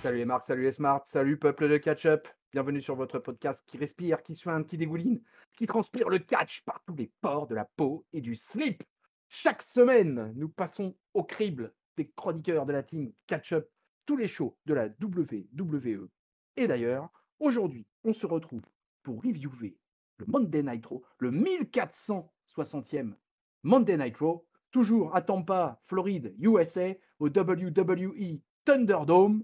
Salut les Marc, salut les Smart, salut peuple de catch-up. Bienvenue sur votre podcast qui respire, qui soigne, qui dégouline, qui transpire le catch par tous les pores de la peau et du slip. Chaque semaine, nous passons au crible des chroniqueurs de la team catch-up, tous les shows de la WWE. Et d'ailleurs, aujourd'hui, on se retrouve pour reviewer le Monday Night Raw, le 1460e Monday Night Raw, toujours à Tampa, Floride, USA, au WWE Thunderdome.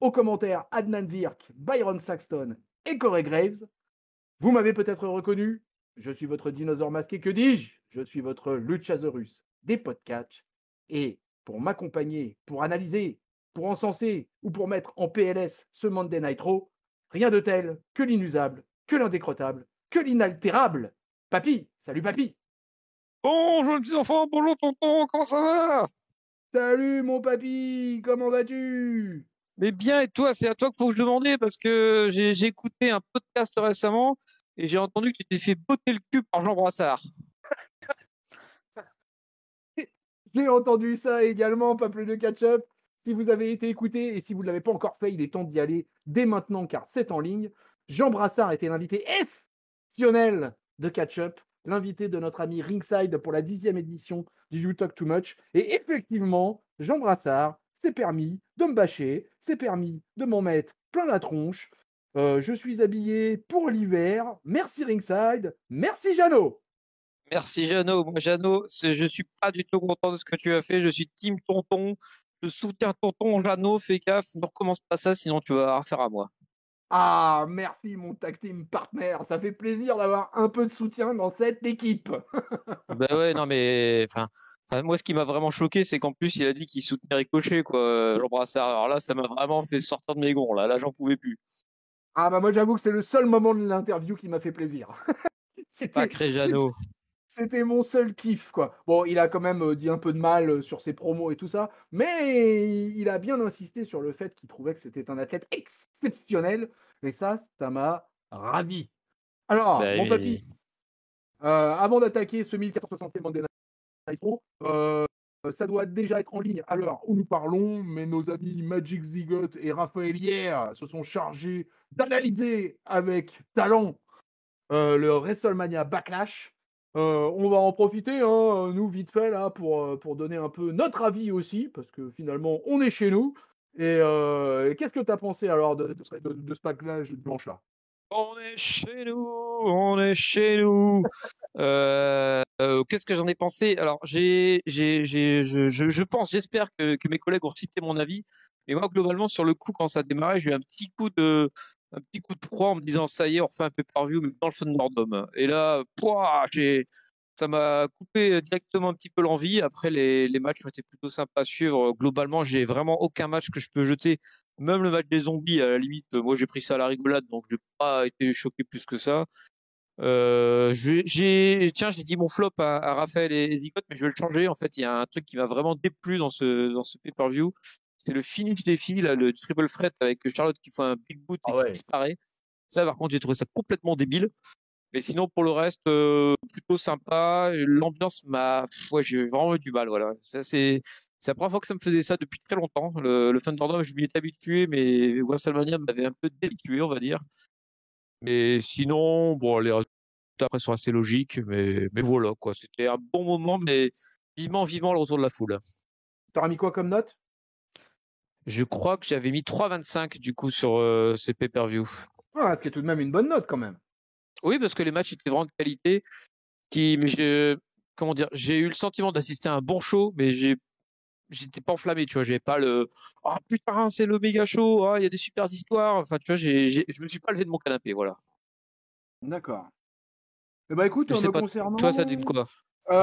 Aux commentaires, Adnan Virk, Byron Saxton et Corey Graves. Vous m'avez peut-être reconnu, je suis votre dinosaure masqué, que dis-je? Je suis votre Luchasaurus des podcasts. Et pour m'accompagner, pour analyser, pour encenser ou pour mettre en PLS ce Monday Night Raw, rien de tel que l'inusable, que l'indécrottable, que l'inaltérable. Papy, salut papy. Bonjour les petits enfants, bonjour tonton, comment ça va? Salut mon papy, comment vas-tu? Mais bien, et toi, c'est à toi qu'il faut que je demandais parce que j'ai écouté un podcast récemment et j'ai entendu que tu t'es fait botter le cul par Jean Brassard. J'ai entendu ça également, peuple de catch-up. Si vous avez été écouté et si vous ne l'avez pas encore fait, il est temps d'y aller dès maintenant car c'est en ligne. Jean Brassard était l'invité exceptionnel de catch-up, l'invité de notre ami Ringside pour la 10e édition du You Talk Too Much. Et effectivement, Jean Brassard s'est permis de me bâcher, s'est permis de m'en mettre plein la tronche. Je suis habillé pour l'hiver. Merci Ringside, merci Jeannot. Merci Jeannot. Moi, Jeannot, je suis pas du tout content de ce que tu as fait. Je suis team tonton. Je soutiens tonton Jeannot. Fais gaffe, ne recommence pas ça, sinon tu vas avoir affaire à moi. Ah, merci mon tag team partner. Ça fait plaisir d'avoir un peu de soutien dans cette équipe. Ben ouais, non mais, moi, ce qui m'a vraiment choqué, c'est qu'en plus, il a dit qu'il soutenait Ricochet, quoi, Jean Brassard. Alors là, ça m'a vraiment fait sortir de mes gonds. Là, j'en pouvais plus. Ah bah moi j'avoue que c'est le seul moment de l'interview qui m'a fait plaisir. C'était, Sacré c'était, Jeannot. c'était mon seul kiff quoi. Bon, il a quand même dit un peu de mal sur ses promos et tout ça, mais il a bien insisté sur le fait qu'il trouvait que c'était un athlète exceptionnel. Et ça m'a ravi. Alors, mon Ben, papy, avant d'attaquer ce 1460e Monday Night Raw, ça doit déjà être en ligne à l'heure où nous parlons, mais nos amis Magic Zigot et Raphaël Hier se sont chargés d'analyser avec talent le WrestleMania Backlash. On va en profiter, hein, nous, vite fait, là, pour donner un peu notre avis aussi, parce que finalement, on est chez nous. Et qu'est-ce que tu as pensé alors de ce Backlash dimanche-là? on est chez nous, on est chez nous. Qu'est-ce que j'en ai pensé? Alors, je pense, j'espère que mes collègues ont cité mon avis. Mais moi, globalement, sur le coup, quand ça a démarré, j'ai eu un petit coup de froid en me disant, ça y est, on refait un pay-per-view, mais dans le Thunderdome. Et là, pouah, ça m'a coupé directement un petit peu l'envie. Après, les matchs ont été plutôt sympas à suivre. Globalement, j'ai vraiment aucun match que je peux jeter. Même le match des zombies, à la limite, moi j'ai pris ça à la rigolade, donc j'ai pas été choqué plus que ça. Tiens, j'ai dit mon flop à Raphaël et Zicotte, mais je vais le changer. En fait, il y a un truc qui m'a vraiment déplu dans ce pay-per-view. C'est le finish des filles, là, le triple threat avec Charlotte qui fait un big boot Ah et qui ouais. disparaît. Ça, par contre, j'ai trouvé ça complètement débile. Mais sinon, pour le reste, plutôt sympa. L'ambiance ouais, j'ai vraiment eu du mal, voilà. Ça, c'est la première fois que ça me faisait ça depuis très longtemps. Le Thunderdome, je m'y étais habitué, mais WrestleMania m'avait un peu débitué, on va dire. Mais sinon, bon, les résultats après sont assez logiques, mais voilà, quoi. C'était un bon moment, mais vivement le retour de la foule. T'auras mis quoi comme note? Je crois que j'avais mis 3,25 du coup sur ces pay-per-view. Ah, ce qui est tout de même une bonne note quand même. Oui, parce que les matchs étaient vraiment de qualité. Mais comment dire, j'ai eu le sentiment d'assister à un bon show, mais j'étais pas enflammé, tu vois. J'avais pas le, ah putain, c'est le méga show, ah, il y a des super histoires. Enfin, tu vois, je me suis pas levé de mon canapé, voilà. D'accord. Eh bah écoute, Je sais me pas, toi, ça concernant, donne quoi?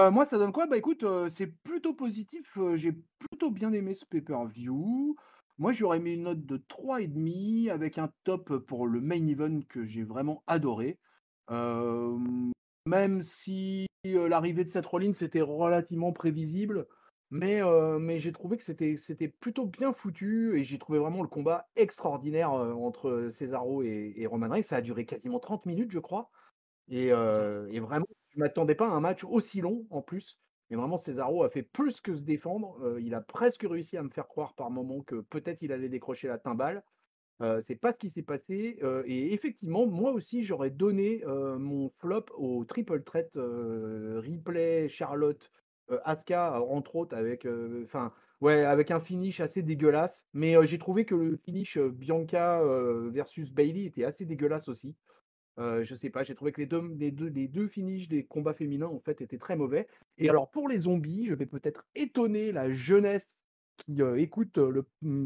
moi ça donne quoi? Bah écoute, c'est plutôt positif, j'ai plutôt bien aimé ce pay-per-view. Moi j'aurais mis une note de 3,5 avec un top pour le main event que j'ai vraiment adoré. Même si, l'arrivée de Seth Rollins était relativement prévisible, mais j'ai trouvé que c'était plutôt bien foutu et j'ai trouvé vraiment le combat extraordinaire, entre Cesaro et Roman Reigns. Ça a duré quasiment 30 minutes je crois. Et vraiment, je ne m'attendais pas à un match aussi long en plus. Mais vraiment, Cesaro a fait plus que se défendre. Il a presque réussi à me faire croire par moments que peut-être il allait décrocher la timbale. C'est pas ce qui s'est passé, et effectivement, moi aussi, j'aurais donné, mon flop au triple threat, Ripley, Charlotte, Asuka, entre autres avec, enfin, ouais, avec un finish assez dégueulasse. Mais, j'ai trouvé que le finish, Bianca, versus Bayley était assez dégueulasse aussi. Je sais pas, j'ai trouvé que les deux finishes des combats féminins, en fait, étaient très mauvais. Et alors pour les zombies, je vais peut-être étonner la jeunesse qui, écoute,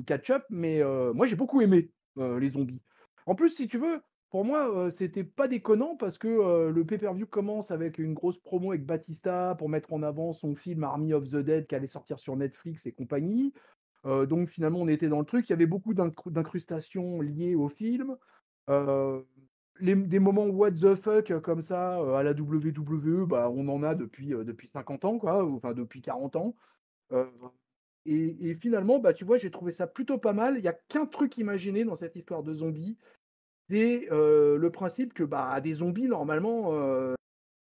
catch-up, mais, moi j'ai beaucoup aimé, les zombies. En plus, si tu veux, pour moi, c'était pas déconnant parce que, le pay-per-view commence avec une grosse promo avec Batista pour mettre en avant son film Army of the Dead qui allait sortir sur Netflix et compagnie. Donc finalement, on était dans le truc. Il y avait beaucoup d'incrustations liées au film. Heu, des moments what the fuck, comme ça, à la WWE, bah, on en a depuis 50 ans, quoi, ou enfin depuis 40 ans. Heu et finalement, bah, tu vois, j'ai trouvé ça plutôt pas mal. Il y a qu'un truc imaginé dans cette histoire de zombies, c'est, le principe que, bah, des zombies normalement,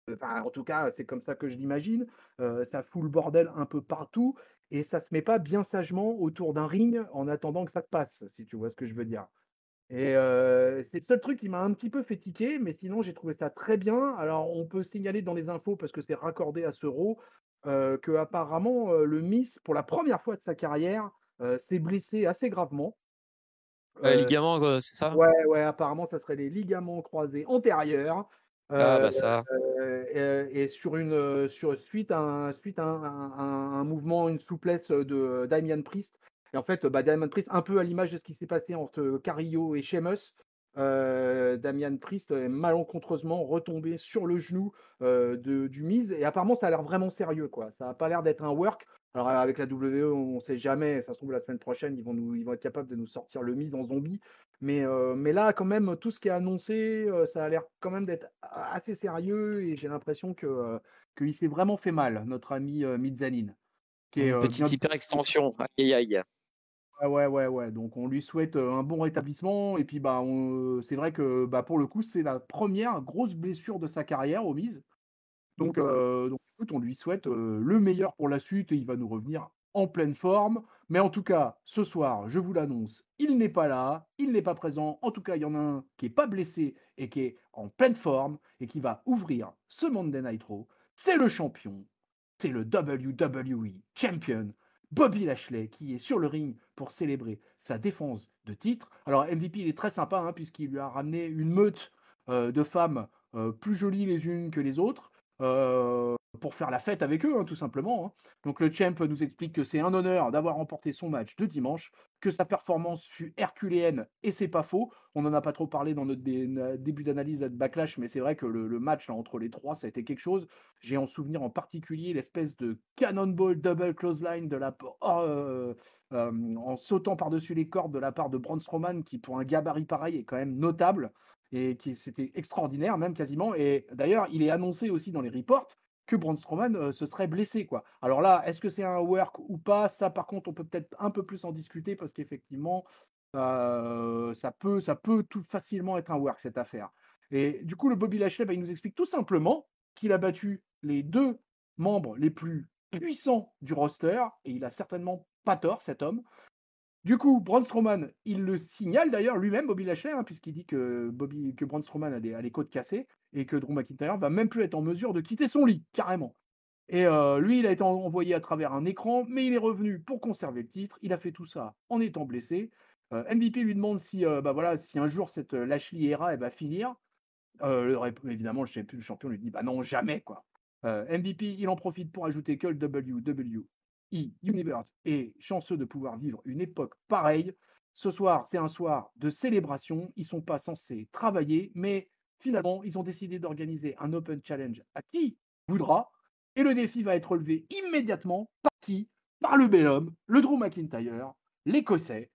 enfin, en tout cas, c'est comme ça que je l'imagine, ça fout le bordel un peu partout et ça se met pas bien sagement autour d'un ring en attendant que ça se passe, si tu vois ce que je veux dire? Et c'est le seul truc qui m'a un petit peu fait tiquer, mais sinon j'ai trouvé ça très bien. Alors on peut signaler dans les infos, parce que c'est raccordé à ce Raw, qu'apparemment, le Miz, pour la première fois de sa carrière, s'est blessé assez gravement. Heu, Ligament, c'est ça? ouais, ouais, apparemment ça serait les ligaments croisés antérieurs, Ah heu bah ça. et sur suite à un mouvement, une souplesse, de Damian Priest. Et en fait, bah, Damian Priest, un peu à l'image de ce qui s'est passé entre Carrillo et Sheamus, Damian Priest est malencontreusement retombé sur le genou, du Miz, et apparemment ça a l'air vraiment sérieux, quoi. Ça a pas l'air d'être un work. Alors avec la WWE, on sait jamais, ça se trouve la semaine prochaine, ils vont être capables de nous sortir le Miz en zombie. Mais là, quand même, tout ce qui est annoncé, ça a l'air quand même d'être assez sérieux, et j'ai l'impression qu'il s'est vraiment fait mal, notre ami, Mizzanin, qui est, Une petite bien. hyper-extension. Aïe, aïe, aïe. Ouais, ouais, ouais, ouais, donc on lui souhaite, un bon rétablissement, et puis, bah, c'est vrai que, bah, pour le coup, c'est la première grosse blessure de sa carrière au Miz. Donc écoute, on lui souhaite, le meilleur pour la suite, et il va nous revenir en pleine forme. Mais en tout cas, ce soir, je vous l'annonce, il n'est pas là, il n'est pas présent. En tout cas, il y en a un qui est pas blessé et qui est en pleine forme et qui va ouvrir ce Monday Night Raw. C'est le champion, c'est le WWE Champion, Bobby Lashley, qui est sur le ring pour célébrer sa défense de titre. Alors MVP, il est très sympa, hein, puisqu'il lui a ramené une meute, de femmes, plus jolies les unes que les autres, pour faire la fête avec eux, hein, tout simplement, hein. Donc le champ nous explique que c'est un honneur d'avoir remporté son match de dimanche, que sa performance fut herculéenne, et c'est pas faux. On n'en a pas trop parlé dans notre début d'analyse de Backlash, mais c'est vrai que le match là, entre les trois, ça a été quelque chose. J'ai en souvenir en particulier l'espèce de cannonball double clothesline en sautant par-dessus les cordes de la part de Braun Strowman, qui pour un gabarit pareil est quand même notable, et qui c'était extraordinaire même quasiment. Et d'ailleurs, il est annoncé aussi dans les reports que Braun Strowman, se serait blessé, quoi. Alors là, est-ce que c'est un work ou pas? Ça, par contre, on peut peut-être un peu plus en discuter, parce qu'effectivement, ça peut tout facilement être un work, cette affaire. Et du coup, le Bobby Lashley, bah, il nous explique tout simplement qu'il a battu les deux membres les plus puissants du roster, et il a certainement pas tort, cet homme. Du coup, Braun Strowman, il le signale d'ailleurs lui-même, Bobby Lashley, hein, puisqu'il dit que Braun Strowman a les côtes cassées, et que Drew McIntyre va même plus être en mesure de quitter son lit, carrément. Et lui, il a été envoyé à travers un écran, mais il est revenu pour conserver le titre. Il a fait tout ça en étant blessé. MVP lui demande si, bah voilà, si un jour cette Lashley era, elle va finir. Évidemment, le champion lui dit bah non, jamais, quoi. MVP, il en profite pour ajouter que le WWE Universe est chanceux de pouvoir vivre une époque pareille. Ce soir, c'est un soir de célébration. Ils sont pas censés travailler, mais finalement, ils ont décidé d'organiser un Open Challenge à qui voudra. Et le défi va être relevé immédiatement par qui? Par le bel homme, le Drew McIntyre, l'Écossais.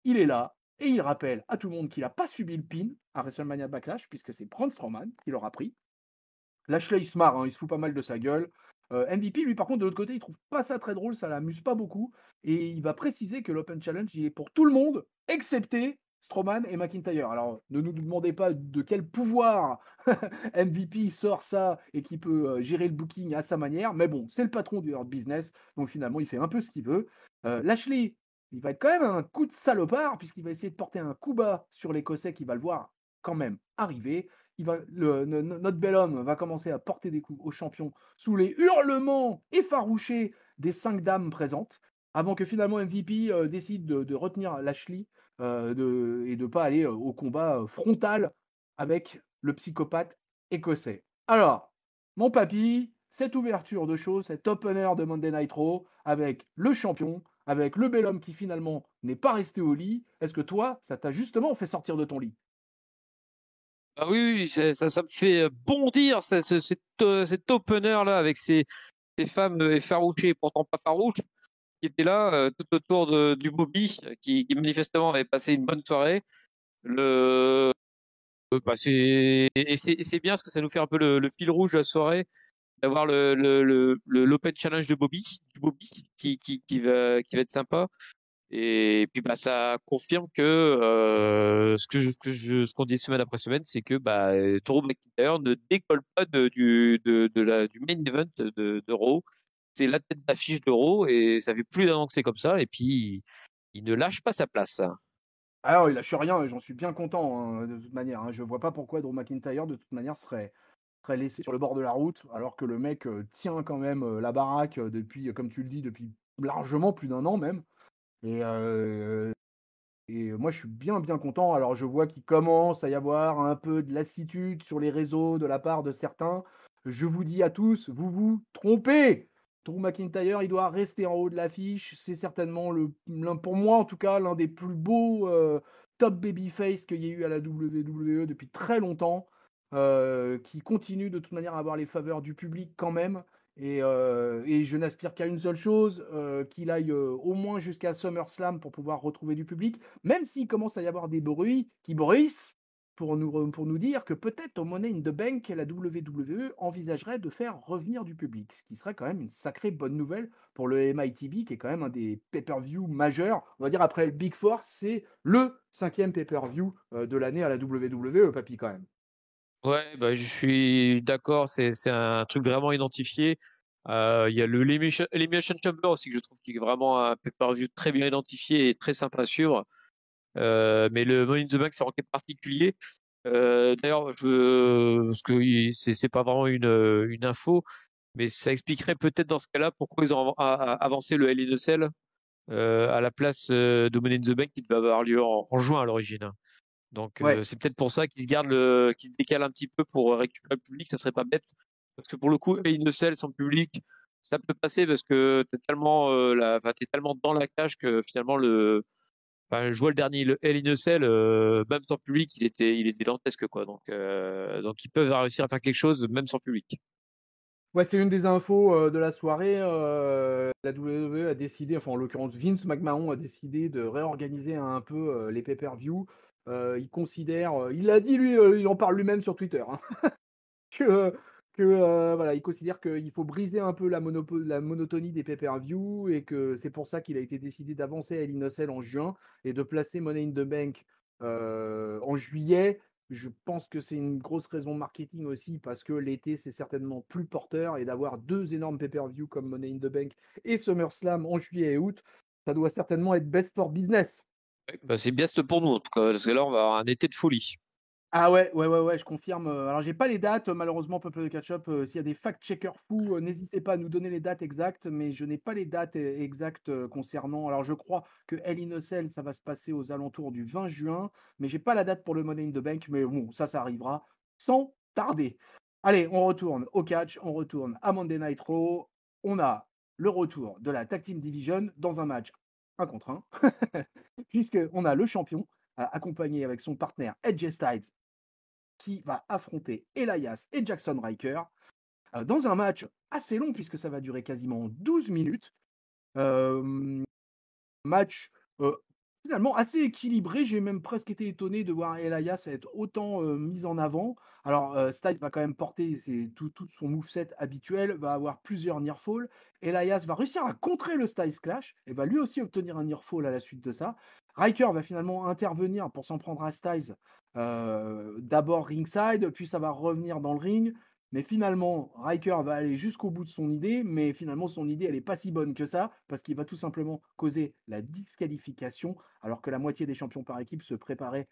Il est là, et il rappelle à tout le monde qu'il n'a pas subi le pin à WrestleMania Backlash, puisque c'est Braun Strowman qui l'aura pris. Lashley, il se marre, hein, il se fout pas mal de sa gueule. MVP, lui, par contre, de l'autre côté, il trouve pas ça très drôle, ça l'amuse pas beaucoup. Et il va préciser que l'Open Challenge, il est pour tout le monde, excepté Strowman et McIntyre. Alors, ne nous demandez pas de quel pouvoir MVP sort ça et qui peut gérer le booking à sa manière. Mais bon, c'est le patron du Hurt Business, donc finalement, il fait un peu ce qu'il veut. Lashley, il va être quand même un coup de salopard, puisqu'il va essayer de porter un coup bas sur l'Écossais qui va le voir quand même arriver. Notre bel homme va commencer à porter des coups au champion sous les hurlements effarouchés des 5 dames présentes, avant que finalement MVP décide de retenir Lashley et de ne pas aller au combat frontal avec le psychopathe écossais. Alors, mon papy, cette ouverture de show, cet opener de Monday Night Raw avec le champion, avec le bel homme qui finalement n'est pas resté au lit, est-ce que toi, ça t'a justement fait sortir de ton lit? Ah oui, oui, ça me fait bondir, cet opener là avec ces femmes effarouchées, pourtant pas farouches, qui étaient là tout autour du Bobby, qui manifestement avait passé une bonne soirée. Le, bah, c'est bien parce que ça nous fait un peu le fil rouge de la soirée, d'avoir l'Open Challenge du Bobby qui va être sympa. Et puis bah ça confirme que ce qu'on dit semaine après semaine, c'est que bah Drew McIntyre ne décolle pas du main event de Raw. C'est la tête d'affiche de Raw et ça fait plus d'un an que c'est comme ça. Et puis il ne lâche pas sa place. Alors, il lâche rien, et j'en suis bien content, hein, de toute manière. Hein. Je vois pas pourquoi Drew McIntyre, de toute manière, serait laissé sur le bord de la route, alors que le mec tient quand même la baraque depuis, comme tu le dis, depuis largement plus d'un an même. Et, moi, je suis bien, bien content. Alors, je vois qu'il commence à y avoir un peu de lassitude sur les réseaux de la part de certains. Je vous dis à tous, vous vous trompez. Drew McIntyre, il doit rester en haut de l'affiche. C'est certainement, pour moi en tout cas, l'un des plus beaux top babyface qu'il y ait eu à la WWE depuis très longtemps, qui continue de toute manière à avoir les faveurs du public quand même. Et je n'aspire qu'à une seule chose, qu'il aille au moins jusqu'à SummerSlam pour pouvoir retrouver du public, même s'il commence à y avoir des bruits qui bruissent pour nous dire que peut-être au Money in the Bank, la WWE envisagerait de faire revenir du public, ce qui serait quand même une sacrée bonne nouvelle pour le MITB, qui est quand même un des pay-per-view majeurs. On va dire après le Big Four, c'est le 5e pay-per-view de l'année à la WWE, papy, quand même. Ouais, bah je suis d'accord. C'est un truc vraiment identifié. Il y a l'Elimination Chamber aussi que je trouve qui est vraiment un pay-per-view très bien identifié et très sympa à suivre. Mais le Money in the Bank, c'est un cas particulier. D'ailleurs, parce que c'est pas vraiment une info, mais ça expliquerait peut-être dans ce cas-là pourquoi ils ont avancé le Hell in a Cell à la place de Money in the Bank qui devait avoir lieu en juin à l'origine. Donc Ouais. c'est peut-être pour ça qu'ils se décalent un petit peu pour récupérer le public. Ça serait pas bête parce que pour le coup, Hell in a Cell sans public, ça peut passer parce que t'es tellement dans la cage que finalement Enfin, je vois le dernier, le Hell in a Cell, même sans public, il était dantesque, quoi. Donc ils peuvent réussir à faire quelque chose même sans public. Ouais, c'est une des infos de la soirée. La WWE a décidé, enfin en l'occurrence Vince McMahon a décidé de réorganiser un peu les pay-per-view. Il considère, il l'a dit lui, il en parle lui-même sur Twitter, hein, que, voilà, il considère qu'il faut briser un peu la monotonie des pay-per-view et que c'est pour ça qu'il a été décidé d'avancer à Hell in a Cell en juin et de placer Money in the Bank en juillet. Je pense que c'est une grosse raison marketing aussi parce que l'été c'est certainement plus porteur et d'avoir deux énormes pay-per-view comme Money in the Bank et SummerSlam en juillet et août, ça doit certainement être best for business. Ouais, bah, c'est best pour nous, en tout cas, parce que là, on va avoir un été de folie. Ah ouais, ouais, ouais, ouais, je confirme. Alors, j'ai pas les dates, malheureusement, Peuple de Ketchup. S'il y a des fact-checkers fous, n'hésitez pas à nous donner les dates exactes, mais je n'ai pas les dates exactes concernant. Alors, je crois que Hell in a Cell, ça va se passer aux alentours du 20 juin, mais j'ai pas la date pour le Money in the Bank, mais bon, ça arrivera sans tarder. Allez, on retourne au catch, on retourne à Monday Night Raw. On a le retour de la Tag Team Division dans un match 1 contre 1, puisqu'on a le champion accompagné avec son partenaire Edge Styles qui va affronter Elias et Jackson Riker dans un match assez long puisque ça va durer quasiment 12 minutes. Euh, Match finalement assez équilibré. J'ai même presque été étonné de voir Elias être autant mis en avant. Alors, Styles va quand même porter tout son moveset habituel, va avoir plusieurs nearfalls. Elias va réussir à contrer le Styles Clash et va lui aussi obtenir un nearfall à la suite de ça. Riker va finalement intervenir pour s'en prendre à Styles. D'abord ringside, puis ça va revenir dans le ring. Mais finalement, Riker va aller jusqu'au bout de son idée, mais finalement, son idée, elle est pas si bonne que ça, parce qu'il va tout simplement causer la disqualification, alors que la moitié des champions par équipe se préparaient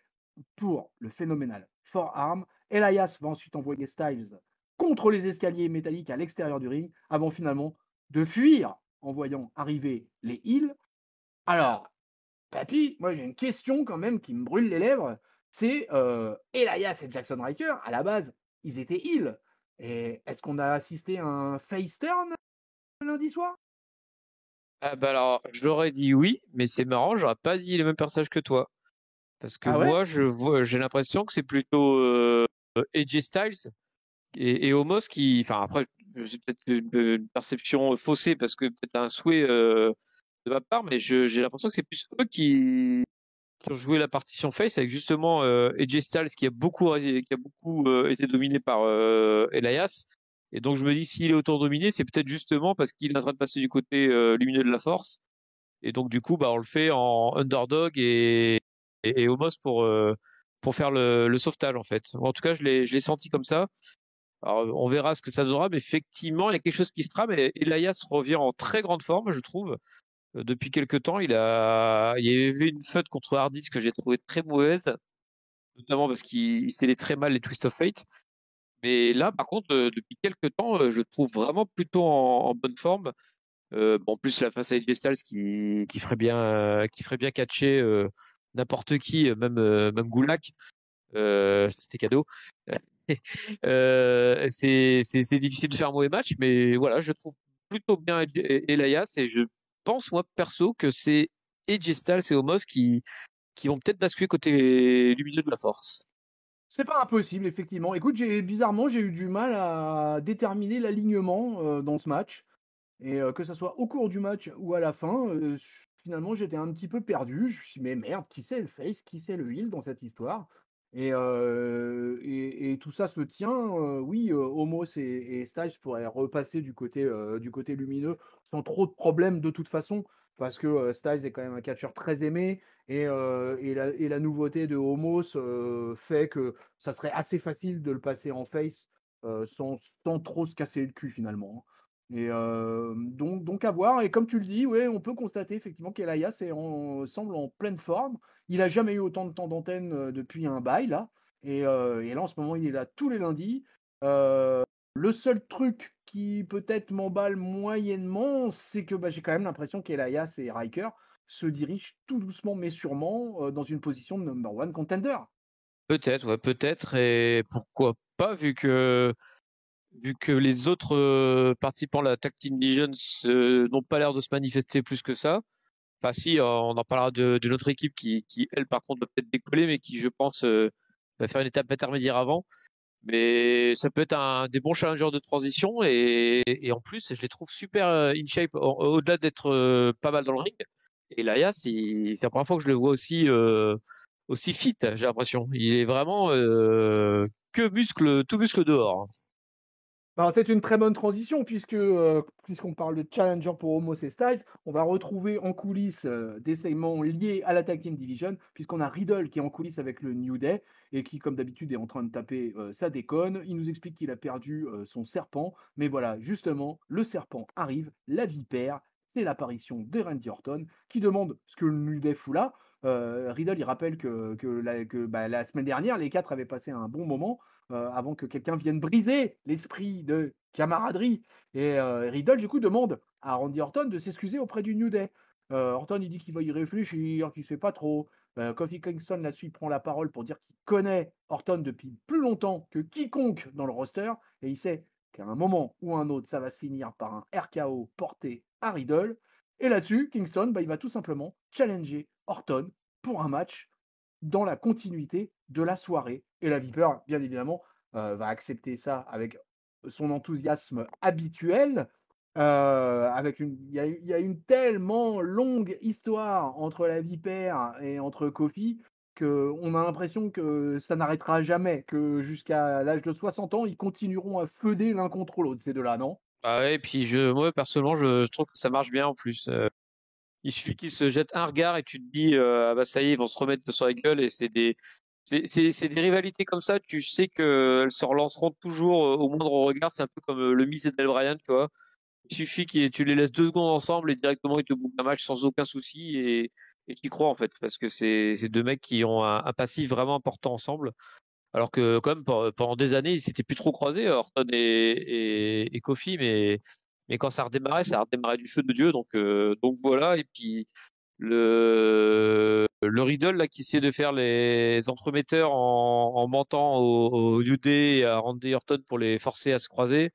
pour le phénoménal Forearm. Elias va ensuite envoyer Styles contre les escaliers métalliques à l'extérieur du ring, avant finalement de fuir en voyant arriver les heels. Alors, Papy, moi j'ai une question quand même qui me brûle les lèvres. C'est Elias et Jackson Riker, à la base, ils étaient heels. Et est-ce qu'on a assisté à un face turn lundi soir? Ah bah alors, je l'aurais dit oui, mais c'est marrant, j'aurais pas dit les mêmes personnages que toi. Parce que Ah ouais? moi, j'ai l'impression que c'est plutôt AJ Styles et Omos qui, enfin après, c'est peut-être une perception faussée parce que peut-être un souhait de ma part, mais j'ai l'impression que c'est plus eux qui ont joué la partition face avec justement AJ Styles qui a beaucoup été dominé par Elias. Et donc je me dis s'il est autant dominé, c'est peut-être justement parce qu'il est en train de passer du côté lumineux de la force. Et donc du coup, bah on le fait en underdog et Omos pour faire le sauvetage en fait. En tout cas, je l'ai senti comme ça. Alors on verra ce que ça donnera, mais effectivement, il y a quelque chose qui se trame et Elias revient en très grande forme, je trouve. Depuis quelque temps, il y avait une feud contre Hardys que j'ai trouvé très mauvaise, notamment parce qu'il scellait très mal les Twist of Fate. Mais là, par contre, depuis quelque temps, je le trouve vraiment plutôt en bonne forme. Bon, en plus, la face à AJ Styles qui ferait bien catcher n'importe qui, même Gulak. Ça, c'était cadeau. C'est difficile de faire un mauvais match, mais voilà, je trouve plutôt bien Elias et je pense, moi, perso, que c'est AJ Styles et Omos qui vont peut-être basculer côté lumineux de la force. C'est pas impossible, effectivement. Écoute, bizarrement, j'ai eu du mal à déterminer l'alignement dans ce match. Et que ça soit au cours du match ou à la fin, finalement, j'étais un petit peu perdu. Je me suis dit: «Mais merde, qui c'est le face? Qui c'est le heel dans cette histoire?» Et tout ça se tient, oui, Omos et Styles pourraient repasser du côté lumineux sans trop de problèmes de toute façon, parce que, Styles est quand même un catcheur très aimé et la nouveauté de Omos, fait que ça serait assez facile de le passer en face, sans trop se casser le cul finalement, hein. Donc à voir. Et comme tu le dis, ouais, on peut constater effectivement qu'Elias semble en pleine forme. Il a jamais eu autant de temps d'antenne depuis un bail là. Et là en ce moment, il est là tous les lundis. Le seul truc qui peut-être m'emballe moyennement, c'est que bah, j'ai quand même l'impression qu'Elias et Riker se dirigent tout doucement mais sûrement dans une position de number one contender. Peut-être, ouais, peut-être, et pourquoi pas, vu que les autres participants de la Tag Team Division n'ont pas l'air de se manifester plus que ça. Enfin, si, on en parlera de notre équipe qui, elle, par contre, va peut-être décoller, mais qui, je pense, va faire une étape intermédiaire avant. Mais ça peut être des bons challengers de transition et en plus, je les trouve super in shape au-delà d'être pas mal dans le ring. Et Laia, c'est la première fois que je le vois aussi fit, j'ai l'impression. Il est vraiment que muscle, tout muscle dehors, hein. Bah, c'est une très bonne transition puisqu'on parle de challenger pour Homos et Styles, on va retrouver en coulisses des segments liés à la Tag Team Division, puisqu'on a Riddle qui est en coulisses avec le New Day et qui, comme d'habitude, est en train de taper sa déconne. Il nous explique qu'il a perdu son serpent, mais voilà, justement, le serpent arrive, la vipère, c'est l'apparition de Randy Orton qui demande ce que le New Day fout là. Riddle, il rappelle que la semaine dernière, les quatre avaient passé un bon moment avant que quelqu'un vienne briser l'esprit de camaraderie. Et Riddle, du coup, demande à Randy Orton de s'excuser auprès du New Day. Orton, il dit qu'il va y réfléchir, qu'il ne sait pas trop. Kofi Kingston, là-dessus, prend la parole pour dire qu'il connaît Orton depuis plus longtemps que quiconque dans le roster. Et il sait qu'à un moment ou un autre, ça va se finir par un RKO porté à Riddle. Et là-dessus, Kingston, bah, il va tout simplement challenger Orton pour un match dans la continuité de la soirée. Et la Viper, bien évidemment, va accepter ça avec son enthousiasme habituel. Il y a une tellement longue histoire entre la Vipère et entre Kofi qu'on a l'impression que ça n'arrêtera jamais, que jusqu'à l'âge de 60 ans, ils continueront à feuder l'un contre l'autre, ces deux-là, non? Ah ouais, et puis moi, personnellement, je trouve que ça marche bien en plus. Il suffit qu'ils se jettent un regard et tu te dis, ah bah ça y est, ils vont se remettre sur la gueule et C'est des rivalités comme ça, tu sais qu'elles se relanceront toujours au moindre regard. C'est un peu comme le Miz et Daniel Bryan, tu vois. Il suffit que tu les laisses 2 secondes ensemble et directement ils te bouclent un match sans aucun souci et tu y crois en fait parce que c'est deux mecs qui ont un passif vraiment important ensemble. Alors que quand même pendant des années ils s'étaient plus trop croisés, Orton et Kofi, mais quand ça a redémarré du feu de Dieu. Donc voilà. Et puis le Riddle là qui essaie de faire les entremetteurs en mentant au New Day et à Randy Orton pour les forcer à se croiser.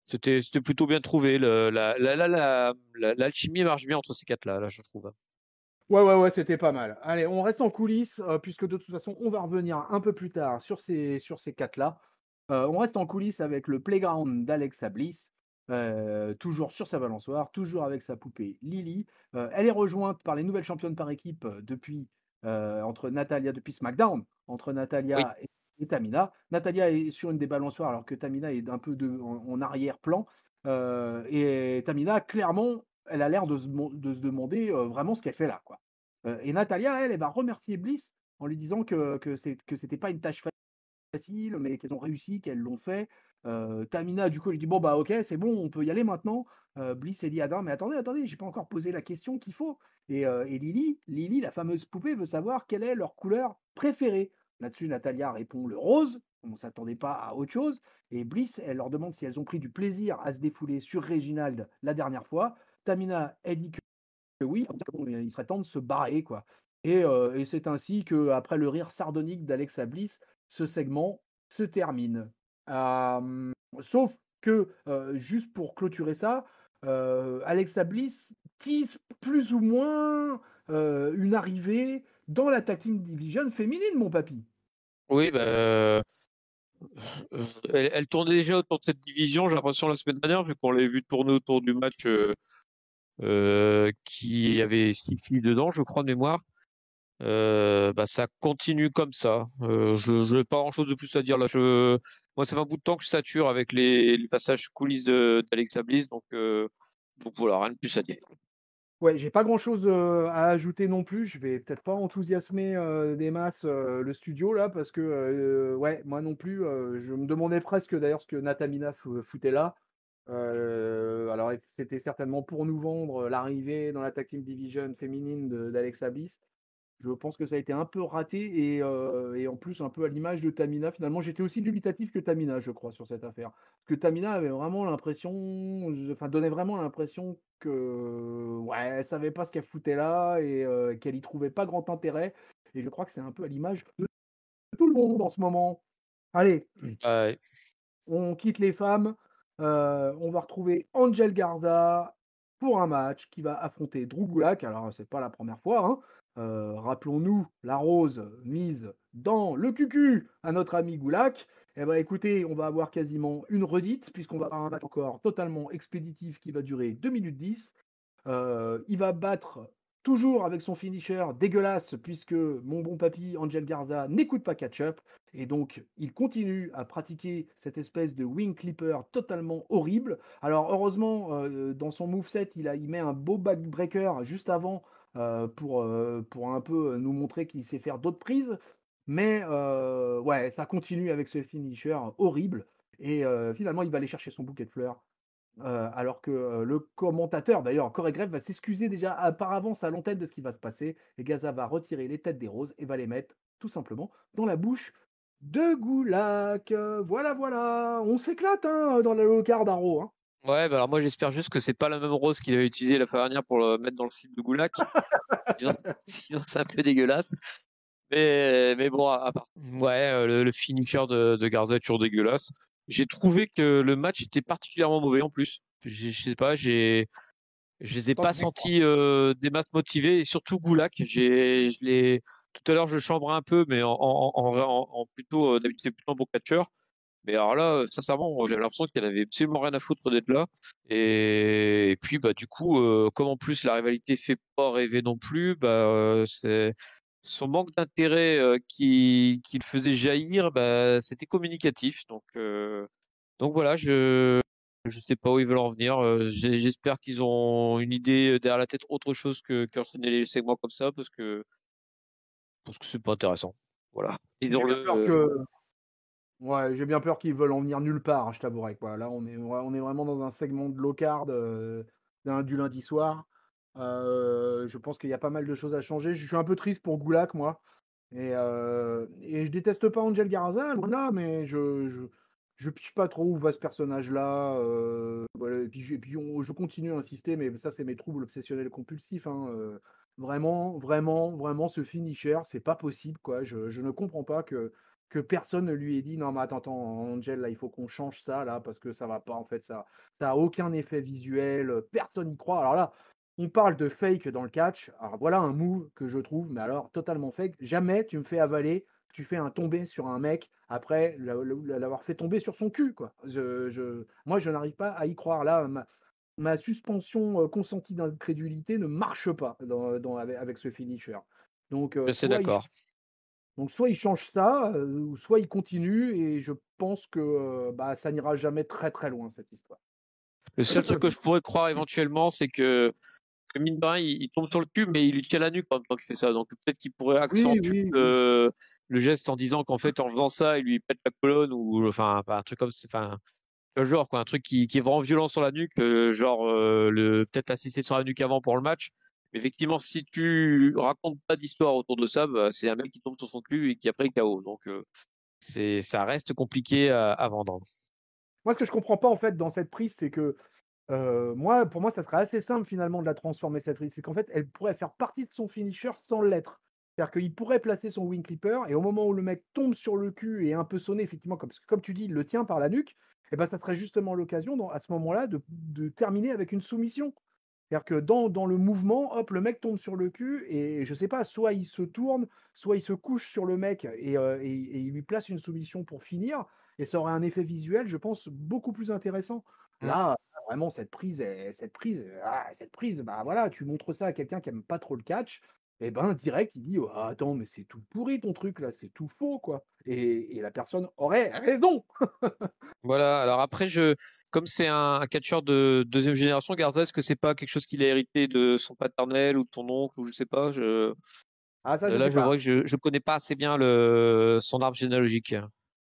C'était plutôt bien trouvé. L'alchimie marche bien entre ces quatre-là, là, je trouve. Ouais, c'était pas mal. Allez, on reste en coulisses, puisque de toute façon, on va revenir un peu plus tard sur ces 4-là. On reste en coulisses avec le playground d'Alexa Bliss, toujours sur sa balançoire, toujours avec sa poupée Lily. Elle est rejointe par les nouvelles championnes par équipe entre Natalia depuis SmackDown, entre Oui, Natalia et Tamina. Natalia est sur une des balançoires alors que Tamina est un peu en arrière-plan. Et Tamina, clairement, elle a l'air de se demander vraiment ce qu'elle fait là, quoi. Et Natalia, elle va remercier Bliss en lui disant que c'était pas une tâche facile, mais qu'elles ont réussi, qu'elles l'ont fait. Tamina, du coup, elle dit bon, bah, ok, c'est bon, on peut y aller maintenant. Bliss, elle dit ah non, mais attendez, j'ai pas encore posé la question qu'il faut. Et Lily, la fameuse poupée, veut savoir quelle est leur couleur préférée. Là-dessus, Natalia répond le rose. On ne s'attendait pas à autre chose. Et Bliss, elle leur demande si elles ont pris du plaisir à se défouler sur Reginald la dernière fois. Tamina, elle dit que oui, il serait temps de se barrer, quoi. Et c'est ainsi qu'après le rire sardonique d'Alexa Bliss, ce segment se termine. Sauf que, juste pour clôturer ça, Alexa Bliss tease plus ou moins une arrivée dans la Tag Team Division féminine, mon papy. oui, elle tournait déjà autour de cette division, j'ai l'impression, la semaine dernière, vu qu'on l'avait vu tourner autour du match qui avait 6 filles dedans, je crois, de mémoire. Ça continue comme ça. Je n'ai pas grand-chose de plus à dire là. Moi, ça fait un bout de temps que je sature avec les passages coulisses d'Alexa Bliss, donc voilà, rien de plus à dire. Ouais, j'ai pas grand-chose à ajouter non plus. Je vais peut-être pas enthousiasmer des masses le studio là, parce que ouais, moi non plus, je me demandais presque d'ailleurs ce que Natamina foutait là. Alors c'était certainement pour nous vendre l'arrivée dans la Tag Team Division féminine d'Alexa Bliss. Je pense que ça a été un peu raté et en plus un peu à l'image de Tamina. Finalement, j'étais aussi dubitatif que Tamina, je crois, sur cette affaire. Parce que Tamina avait vraiment l'impression, enfin donnait vraiment l'impression que ouais, elle savait pas ce qu'elle foutait là et qu'elle y trouvait pas grand intérêt. Et je crois que c'est un peu à l'image de tout le monde en ce moment. Allez, Ouais. on quitte les femmes. On va retrouver Angel Garza pour un match qui va affronter Drew Gulak. Alors, c'est pas la première fois, hein. Rappelons-nous la rose mise dans le cucu à notre ami Gulak. Eh ben, écoutez, on va avoir quasiment une redite, puisqu'on va avoir un match encore totalement expéditif qui va durer 2 minutes 10. Il va battre toujours avec son finisher dégueulasse, puisque mon bon papy Angel Garza n'écoute pas catch-up. Et donc, il continue à pratiquer cette espèce de wing clipper totalement horrible. Alors, heureusement, dans son moveset, il met un beau backbreaker juste avant pour un peu nous montrer qu'il sait faire d'autres prises. Mais ouais, ça continue avec ce finisher horrible. Et finalement, il va aller chercher son bouquet de fleurs. Alors que le commentateur, d'ailleurs, Corey Graves, va s'excuser déjà par avance à l'antenne de ce qui va se passer. Et Gaza va retirer les têtes des roses et va les mettre tout simplement dans la bouche de Gulak. Voilà, on s'éclate hein, dans le quart d'Aro. Hein. Ouais, alors moi j'espère juste que c'est pas la même rose qu'il avait utilisée la fois dernière pour le mettre dans le slip de Gulak. Sinon, sinon c'est un peu dégueulasse. Mais bon, à part. Ouais, le finisher de Garza est toujours dégueulasse. J'ai trouvé que le match était particulièrement mauvais en plus. Je sais pas, je les ai Tant pas que j'y crois. sentis des masses motivés, et surtout Gulak. Tout à l'heure je chambrais un peu, mais en plutôt d'habitude c'est plutôt un bon catcheur. Mais alors là, sincèrement, j'avais l'impression qu'il avait absolument rien à foutre d'être là. Et puis bah du coup, comme en plus la rivalité fait pas rêver non plus, c'est son manque d'intérêt qui le faisait jaillir, c'était communicatif. Donc voilà, je sais pas où ils veulent en venir. J'espère qu'ils ont une idée derrière la tête autre chose que qu'enchaîner les segments comme ça parce que c'est pas intéressant. Voilà. J'ai bien Disons-le. peur que ouais, j'ai bien peur qu'ils veulent en venir nulle part, hein, je t'avouerai, quoi. Là, on est vraiment dans un segment de low card, du lundi soir. Je pense qu'il y a pas mal de choses à changer. Je suis un peu triste pour Gulak, moi. Et je déteste pas Angel Garza, loin de là, mais je piche pas trop où va ce personnage-là. Voilà, je continue à insister, mais ça, c'est mes troubles obsessionnels compulsifs, hein. Vraiment, vraiment, vraiment, ce finisher, c'est pas possible, quoi. Je ne comprends pas que personne ne lui ait dit non, mais attends, Angel, là, il faut qu'on change ça, là, parce que ça va pas, en fait, ça a aucun effet visuel, personne n'y croit. Alors là, on parle de fake dans le catch. Alors voilà un move que je trouve, mais alors totalement fake. Jamais tu me fais avaler, tu fais un tombé sur un mec après l'avoir fait tomber sur son cul, quoi. Moi, je n'arrive pas à y croire. Là, ma suspension consentie d'incrédulité ne marche pas avec ce finisher. Donc, Je suis d'accord. soit il change ça, ou soit il continue, et je pense que bah, ça n'ira jamais très très loin, cette histoire. Le seul truc que je pourrais croire éventuellement, c'est que mine de rien, il tombe sur le cul, mais il lui tient la nuque en même temps qu'il fait ça. Donc peut-être qu'il pourrait Oui, accentuer oui, oui. le geste en disant qu'en fait, en faisant ça, il lui pète la colonne ou enfin un truc comme ça. Enfin, le genre quoi, un truc qui est vraiment violent sur la nuque, genre peut-être assister sur la nuque avant pour le match. Mais effectivement, si tu racontes pas d'histoire autour de ça, bah, c'est un mec qui tombe sur son cul et qui après est KO. Donc ça reste compliqué à vendre. Moi, ce que je comprends pas, en fait, dans cette prise, c'est que pour moi, ça serait assez simple finalement de la transformer, cette prise. C'est qu'en fait, elle pourrait faire partie de son finisher sans l'être. C'est-à-dire qu'il pourrait placer son wing clipper, et au moment où le mec tombe sur le cul et est un peu sonné, effectivement, parce que comme tu dis, il le tient par la nuque, et ben ça serait justement l'occasion à ce moment-là de terminer avec une soumission. C'est-à-dire que dans le mouvement, hop, le mec tombe sur le cul, et je sais pas, soit il se tourne, soit il se couche sur le mec, et il lui place une soumission pour finir, et ça aurait un effet visuel, je pense, beaucoup plus intéressant. Mm. Là, vraiment, cette prise, bah voilà, tu montres ça à quelqu'un qui aime pas trop le catch, et ben direct, il dit: «Oh, attends, mais c'est tout pourri ton truc là, c'est tout faux, quoi». Et la personne aurait raison. Voilà. Alors après, comme c'est un catcheur de deuxième génération, Garza, est-ce que c'est pas quelque chose qu'il a hérité de son paternel ou de son oncle ou je sais pas. Ah, ça, je Là, sais je pas. vois que je connais pas assez bien son arbre généalogique.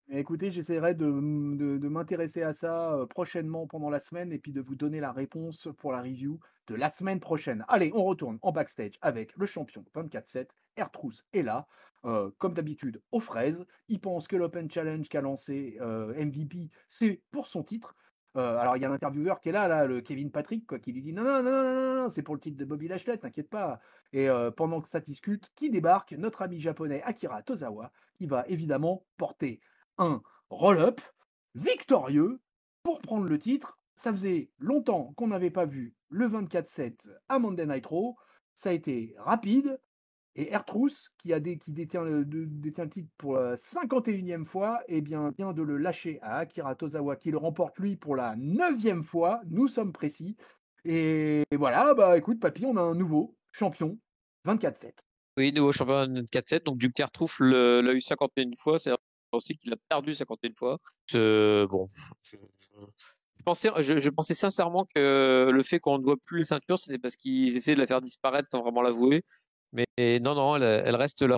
Mais écoutez, j'essaierai de m'intéresser à ça prochainement pendant la semaine, et puis de vous donner la réponse pour la review de la semaine prochaine. Allez, on retourne en backstage avec le champion 24-7. Ertrous est là, comme d'habitude, aux fraises. Il pense que l'Open Challenge qu'a lancé MVP, c'est pour son titre. Alors, il y a un intervieweur qui est là, le Kevin Patrick, quoi, qui lui dit: non, non, non, non, non, non, c'est pour le titre de Bobby Lashley, t'inquiète pas. Et pendant que ça discute, qui débarque? Notre ami japonais Akira Tozawa, qui va évidemment porter un roll-up victorieux pour prendre le titre. Ça faisait longtemps qu'on n'avait pas vu le 24-7 à Monday Night Raw. Ça a été rapide. Et Ertrous, qui détient le titre pour la 51e fois, eh bien, vient de le lâcher à Akira Tozawa, qui le remporte lui pour la 9e fois. Nous sommes précis. Et voilà, bah écoute, papy, on a un nouveau champion 24-7. Oui, nouveau champion de 4-7. Donc, Duke Tertrouf l'a eu 51 fois. C'est aussi qu'il a perdu 51 fois. Bon. Je pensais sincèrement que le fait qu'on ne voit plus les ceintures, c'était parce qu'ils essayaient de la faire disparaître sans vraiment l'avouer. Mais non, non, elle reste là.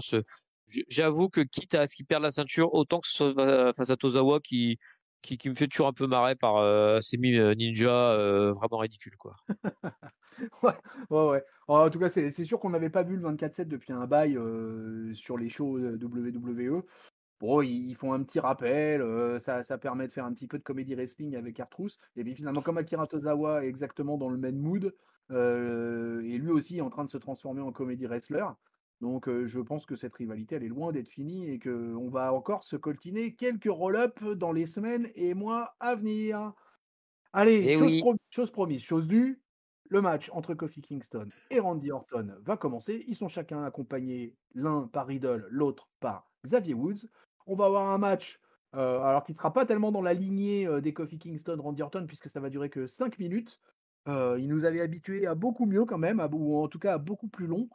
J'avoue que quitte à ce qu'il perde la ceinture, autant que ce soit face à Tozawa qui me fait toujours un peu marrer par semi ninja vraiment ridicule, quoi. Ouais, ouais, ouais. En tout cas, c'est sûr qu'on n'avait pas vu le 24-7 depuis un bail sur les shows WWE. Bon, ils font un petit rappel, ça permet de faire un petit peu de comédie wrestling avec Ertrous. Et puis finalement, comme Akira Tozawa est exactement dans le même mood, et lui aussi est en train de se transformer en comédie wrestler. Donc je pense que cette rivalité, elle est loin d'être finie, et qu'on va encore se coltiner quelques roll-up dans les semaines et mois à venir. Allez, Eh oui. chose promise, chose due. Le match entre Kofi Kingston et Randy Orton va commencer. Ils sont chacun accompagnés, l'un par Riddle, l'autre par Xavier Woods. On va avoir un match, alors qui ne sera pas tellement dans la lignée des Kofi Kingston, Randy Orton, puisque ça va durer que 5 minutes. Il nous avait habitués à beaucoup mieux quand même, ou en tout cas à beaucoup plus long.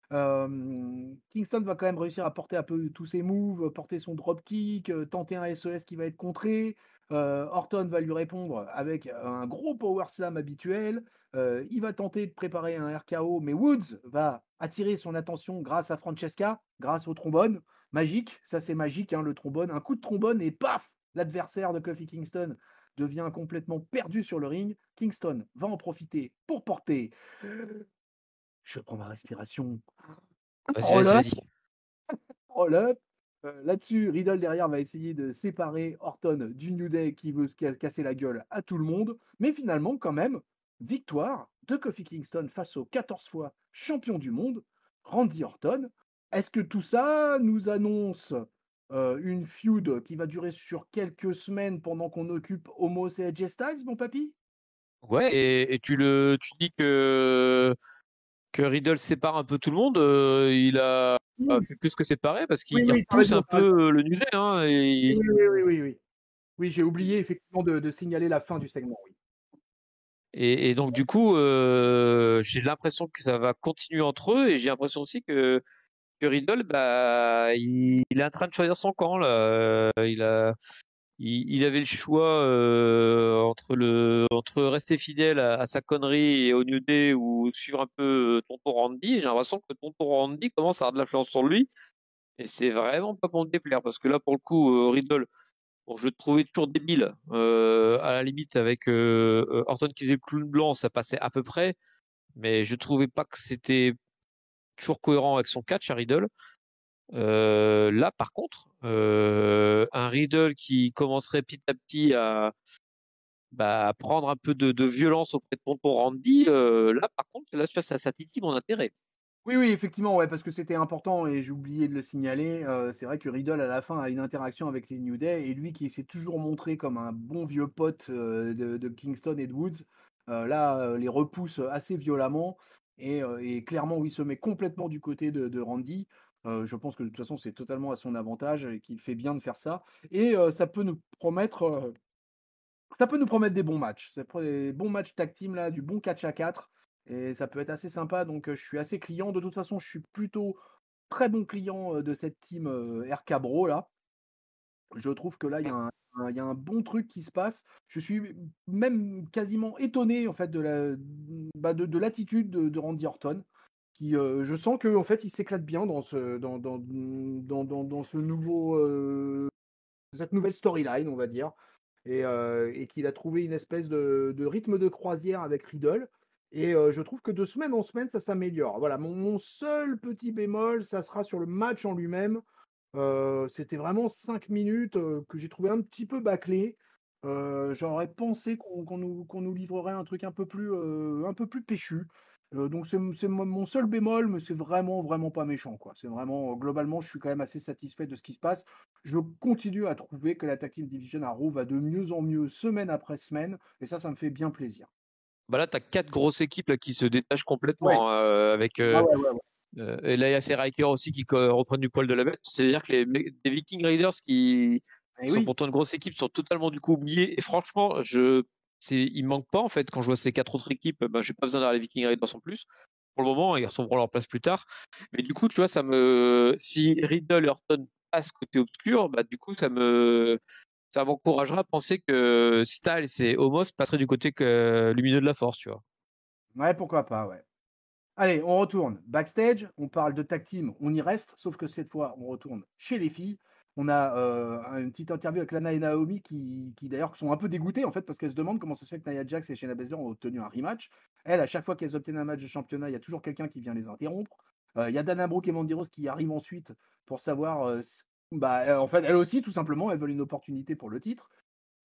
Kingston va quand même réussir à porter un peu tous ses moves, porter son dropkick, tenter un SES qui va être contré. Orton va lui répondre avec un gros power slam habituel. Il va tenter de préparer un RKO, mais Woods va attiré son attention grâce à Francesca, grâce au trombone. Magique, ça c'est magique, hein, le trombone. Un coup de trombone et paf, l'adversaire de Kofi Kingston devient complètement perdu sur le ring. Kingston va en profiter pour porter. Je prends ma respiration. Vas-y, vas-y, Roll-up, vas-y. roll-up. Là-dessus, Riddle derrière va essayer de séparer Orton du New Day qui veut casser la gueule à tout le monde. Mais finalement, quand même, victoire de Kofi Kingston face aux 14 fois champion du monde, Randy Orton. Est-ce que tout ça nous annonce une feud qui va durer sur quelques semaines pendant qu'on occupe Omos et AJ Styles, mon papy? Ouais, et tu dis que Riddle sépare un peu tout le monde. Il a Oui, fait plus que séparer parce oui, qu'il oui, t'as repousse raison, un t'as raison. peu le New Day, hein, Oui, et, oui, oui, oui, oui. Oui, j'ai oublié effectivement de signaler la fin du segment, oui. et donc du coup, j'ai l'impression que ça va continuer entre eux et j'ai l'impression aussi que Riddle, bah, il est en train de choisir son camp là. Il avait le choix entre rester fidèle à sa connerie et au New Day ou suivre un peu Tonton Randy. Et j'ai l'impression que Tonton Randy commence à avoir de l'influence sur lui. Et c'est vraiment pas pour me déplaire parce que là, pour le coup, Riddle, bon, je le trouvais toujours débile. À la limite, avec Orton qui faisait le clown blanc, ça passait à peu près. Mais je trouvais pas que c'était toujours cohérent avec son catch à Riddle. Là, par contre, un Riddle qui commencerait petit à petit à prendre un peu de violence auprès de Tonton Randy, là, par contre, là, tu vois, ça titille mon intérêt. Oui, oui, effectivement, ouais, parce que c'était important et j'ai oublié de le signaler. C'est vrai que Riddle, à la fin, a une interaction avec les New Day et lui qui s'est toujours montré comme un bon vieux pote de Kingston et de Woods, là, les repousse assez violemment et clairement, oui, se met complètement du côté de Randy. Je pense que de toute façon, c'est totalement à son avantage et qu'il fait bien de faire ça. Et ça peut nous promettre des bons matchs. Des bons matchs tag team, là, du bon catch à 4. Et ça peut être assez sympa. Donc, je suis assez client. De toute façon, je suis plutôt très bon client de cette team RK Bro, là. Je trouve que là, il y a un bon truc qui se passe. Je suis même quasiment étonné, en fait, de l'attitude de Randy Orton. Je sens que en fait, il s'éclate bien dans ce cette nouvelle storyline, on va dire, et qu'il a trouvé une espèce de rythme de croisière avec Riddle. Et je trouve que de semaine en semaine, ça s'améliore. Voilà, mon seul petit bémol, ça sera sur le match en lui-même. C'était vraiment 5 minutes que j'ai trouvé un petit peu bâclé. J'aurais pensé qu'on nous livrerait un truc un peu plus péchu. Donc c'est mon seul bémol, mais c'est vraiment, vraiment pas méchant, quoi. C'est vraiment, globalement, je suis quand même assez satisfait de ce qui se passe. Je continue à trouver que la Tag Team Division à Raw va de mieux en mieux semaine après semaine, et ça me fait bien plaisir. Bah là, t'as quatre grosses équipes là, qui se détachent Ouais, complètement, hein, avec ouais, ouais, ouais, ouais. et là, il y a ces Riker aussi qui reprennent du poil de la bête. C'est-à-dire que les Viking Raiders Et qui sont oui, pourtant une grosse équipe sont totalement du coup oubliés. Et franchement, il me manque pas en fait quand je vois ces quatre autres équipes. Ben, j'ai pas besoin d'avoir les Viking Raiders en plus. Pour le moment, ils retrouveront leur place plus tard. Mais du coup, tu vois, si Riddle et Orton passent côté obscur, bah du coup, ça m'encouragera à penser que Styles et Omos passeraient du côté lumineux de la force, tu vois. ouais, pourquoi pas, ouais. Allez, on retourne backstage, on parle de tag team, on y reste, sauf que cette fois, on retourne chez les filles. On a une petite interview avec Lana et Naomi qui d'ailleurs sont un peu dégoûtées en fait parce qu'elles se demandent comment ça se fait que Nia Jax et Shayna Baszler ont obtenu un rematch. Elles, à chaque fois qu'elles obtiennent un match de championnat, il y a toujours quelqu'un qui vient les interrompre. Il y a Dana Brooke et Mandy Rose qui arrivent ensuite pour savoir, en fait, elles aussi, tout simplement, elles veulent une opportunité pour le titre.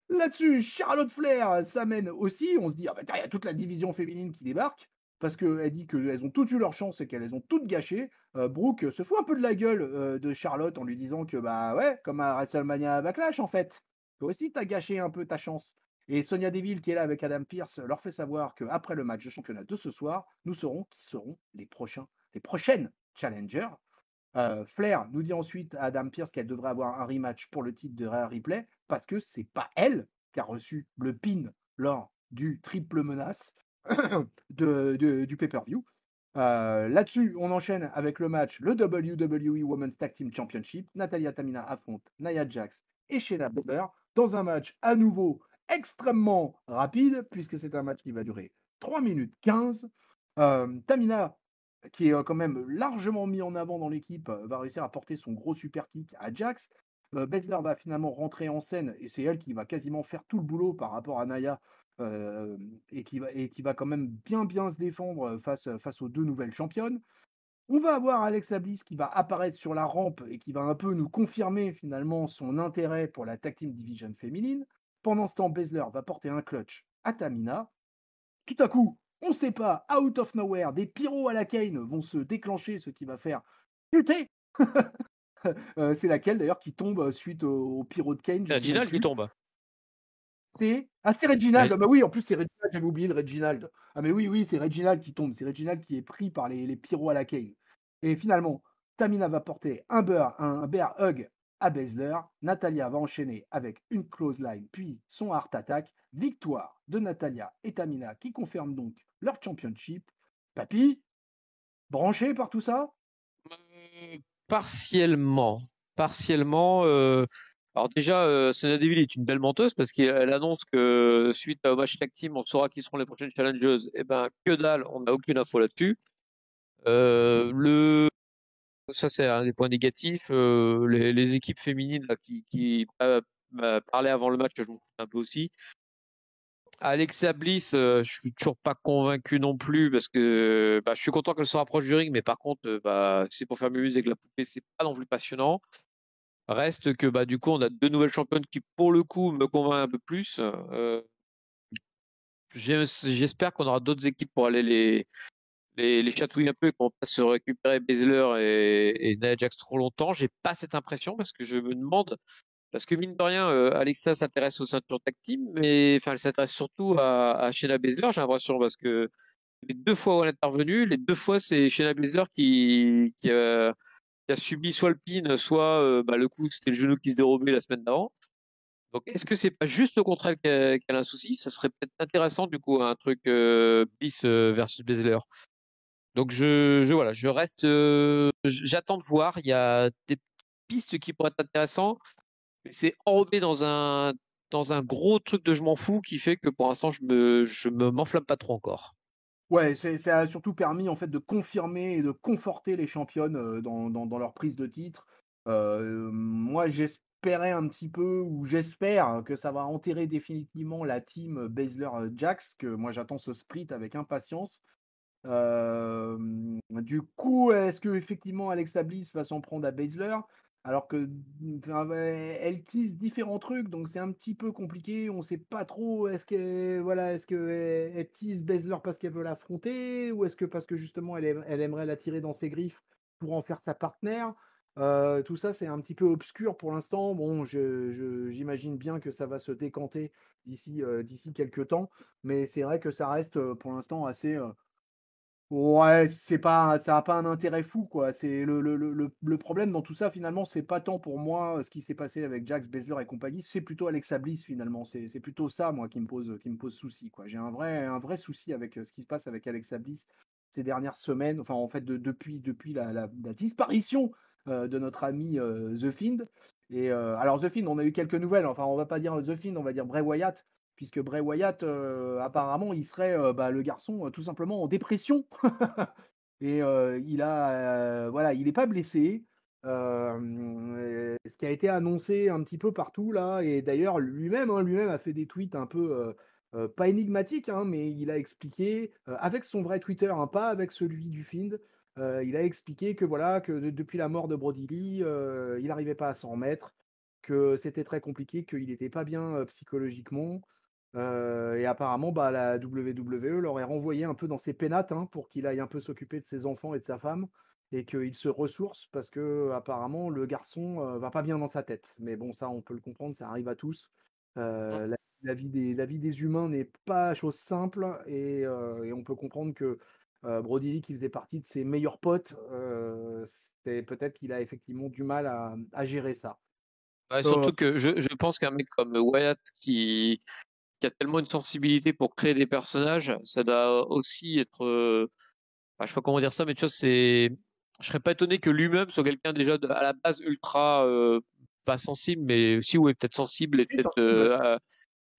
Là-dessus, Charlotte Flair s'amène aussi. On se dit, ah bah tiens, il y a toute la division féminine qui débarque. Parce qu'elle dit qu'elles ont toutes eu leur chance et qu'elles ont toutes gâché. Brooke se fout un peu de la gueule de Charlotte en lui disant que, bah ouais, comme à WrestleMania Backlash en fait. Toi aussi, t'as gâché un peu ta chance. Et Sonia Deville, qui est là avec Adam Pearce, leur fait savoir qu'après le match de championnat de ce soir, nous saurons qui seront les prochaines challengers. Flair nous dit ensuite à Adam Pearce qu'elle devrait avoir un rematch pour le titre de Rhea Ripley parce que c'est pas elle qui a reçu le pin lors du triple menace du pay-per-view. Là-dessus, on enchaîne avec le match, le WWE Women's Tag Team Championship. Natalia Tamina affronte Nia Jax et Shayna Baszler dans un match à nouveau extrêmement rapide puisque c'est un match qui va durer 3 minutes 15. Tamina qui est quand même largement mis en avant dans l'équipe, va réussir à porter son gros super kick à Jax. Baszler va finalement rentrer en scène et c'est elle qui va quasiment faire tout le boulot par rapport à Naya, et qui va quand même bien se défendre face aux deux nouvelles championnes. On va avoir Alexa Bliss qui va apparaître sur la rampe et qui va un peu nous confirmer finalement son intérêt pour la Tag Team Division féminine. Pendant ce temps, Baszler va porter un clutch à Tamina. Tout à coup, on ne sait pas, out of nowhere, des pyros à la Kane vont se déclencher, ce qui va faire chuter. C'est laquelle d'ailleurs qui tombe suite au pyro de Kane, je C'est ne sais même Ginal qui plus. tombe. C'est Reginald. Ouais. Ah bah oui, en plus c'est Reginald, j'avais oublié le Reginald. Ah mais oui, c'est Reginald qui tombe. C'est Reginald qui est pris par les pyros à la Kane. Et finalement, Tamina va porter un bear hug à Baszler. Natalia va enchaîner avec une close line, puis son heart attack. Victoire de Natalia et Tamina qui confirment donc leur championship. Papy, branché par tout ça? Partiellement. Partiellement. Alors déjà, Sonya Deville est une belle menteuse parce qu'elle annonce que suite au match tag team, on saura qui seront les prochaines challengers. Eh ben, que dalle, on n'a aucune info là-dessus. Le Ça c'est un des points négatifs. Les équipes féminines là, qui parlaient avant le match, je m'en fous un peu aussi. Alexa Bliss, je suis toujours pas convaincu non plus parce que je suis content qu'elle se rapproche du ring, mais par contre, si c'est pour faire mumuse avec la poupée, c'est pas non plus passionnant. Reste que du coup, on a deux nouvelles championnes qui, pour le coup, me convainc un peu plus. J'espère qu'on aura d'autres équipes pour aller les chatouiller un peu et qu'on va pas se récupérer Baszler et Nia Jax trop longtemps. J'ai pas cette impression parce que je me demande, parce que mine de rien, Alexa s'intéresse aux ceintures tag team, mais enfin, elle s'intéresse surtout à Shayna Baszler, j'ai l'impression, parce que les deux fois où elle est intervenue, les deux fois, c'est Shayna Baszler qui a subi soit le pin, soit le coup, c'était le genou qui se dérobait la semaine d'avant. Donc, est-ce que c'est pas juste le contraire qu'elle a un souci? Ça serait peut-être intéressant, du coup, un truc Bliss versus Baszler. Donc, voilà, je reste, j'attends de voir. Il y a des pistes qui pourraient être intéressantes, mais c'est enrobé dans un gros truc de je m'en fous qui fait que pour l'instant, je me m'enflamme pas trop encore. Ouais, ça a surtout permis en fait de confirmer et de conforter les championnes dans leur prise de titre. Moi, j'espérais un petit peu, ou j'espère que ça va enterrer définitivement la team Baszler-Jax, que moi j'attends ce split avec impatience. Du coup, est-ce que effectivement Alexa Bliss va s'en prendre à Baszler? Alors que enfin, ouais, elle tease différents trucs, donc c'est un petit peu compliqué. On sait pas trop. Est-ce que elle tease Baszler parce qu'elle veut l'affronter, ou est-ce que parce que justement elle aimerait l'attirer dans ses griffes pour en faire sa partenaire? Tout ça, c'est un petit peu obscur pour l'instant. Bon, j'imagine bien que ça va se décanter d'ici quelques temps, mais c'est vrai que ça reste pour l'instant assez. Ouais, c'est pas, ça a pas un intérêt fou, quoi. C'est le problème dans tout ça, finalement, c'est pas tant pour moi ce qui s'est passé avec Jax, Baszler et compagnie, c'est plutôt Alexa Bliss, finalement. C'est plutôt ça, moi, qui me pose souci, quoi. J'ai un vrai souci avec ce qui se passe avec Alexa Bliss ces dernières semaines, enfin, en fait, depuis la disparition de notre ami The Fiend. Et alors, The Fiend, on a eu quelques nouvelles, enfin, on va pas dire The Fiend, on va dire Bray Wyatt, puisque Bray Wyatt, apparemment, il serait le garçon tout simplement en dépression. Et voilà, il n'est pas blessé. Ce qui a été annoncé un petit peu partout là, et d'ailleurs lui-même a fait des tweets un peu pas énigmatiques, hein, mais il a expliqué avec son vrai Twitter, hein, pas avec celui du Find. Il a expliqué que voilà, que depuis la mort de Brody Lee, il n'arrivait pas à s'en remettre, que c'était très compliqué, qu'il n'était pas bien psychologiquement. Et apparemment, la WWE l'aurait renvoyé un peu dans ses pénates, hein, pour qu'il aille un peu s'occuper de ses enfants et de sa femme, et qu'il se ressource parce que apparemment le garçon va pas bien dans sa tête. Mais bon, ça, on peut le comprendre, ça arrive à tous. La vie des humains n'est pas chose simple, et on peut comprendre que Brody Lee, qui faisait partie de ses meilleurs potes, c'est peut-être qu'il a effectivement du mal à gérer ça. Ouais, Euh, surtout que je pense qu'un mec comme Wyatt qui a tellement une sensibilité pour créer des personnages, ça doit aussi être, je sais pas comment dire ça, mais tu vois, je serais pas étonné que lui-même soit quelqu'un déjà à la base ultra pas sensible, mais aussi ouais peut-être sensible et oui, peut-être sensible.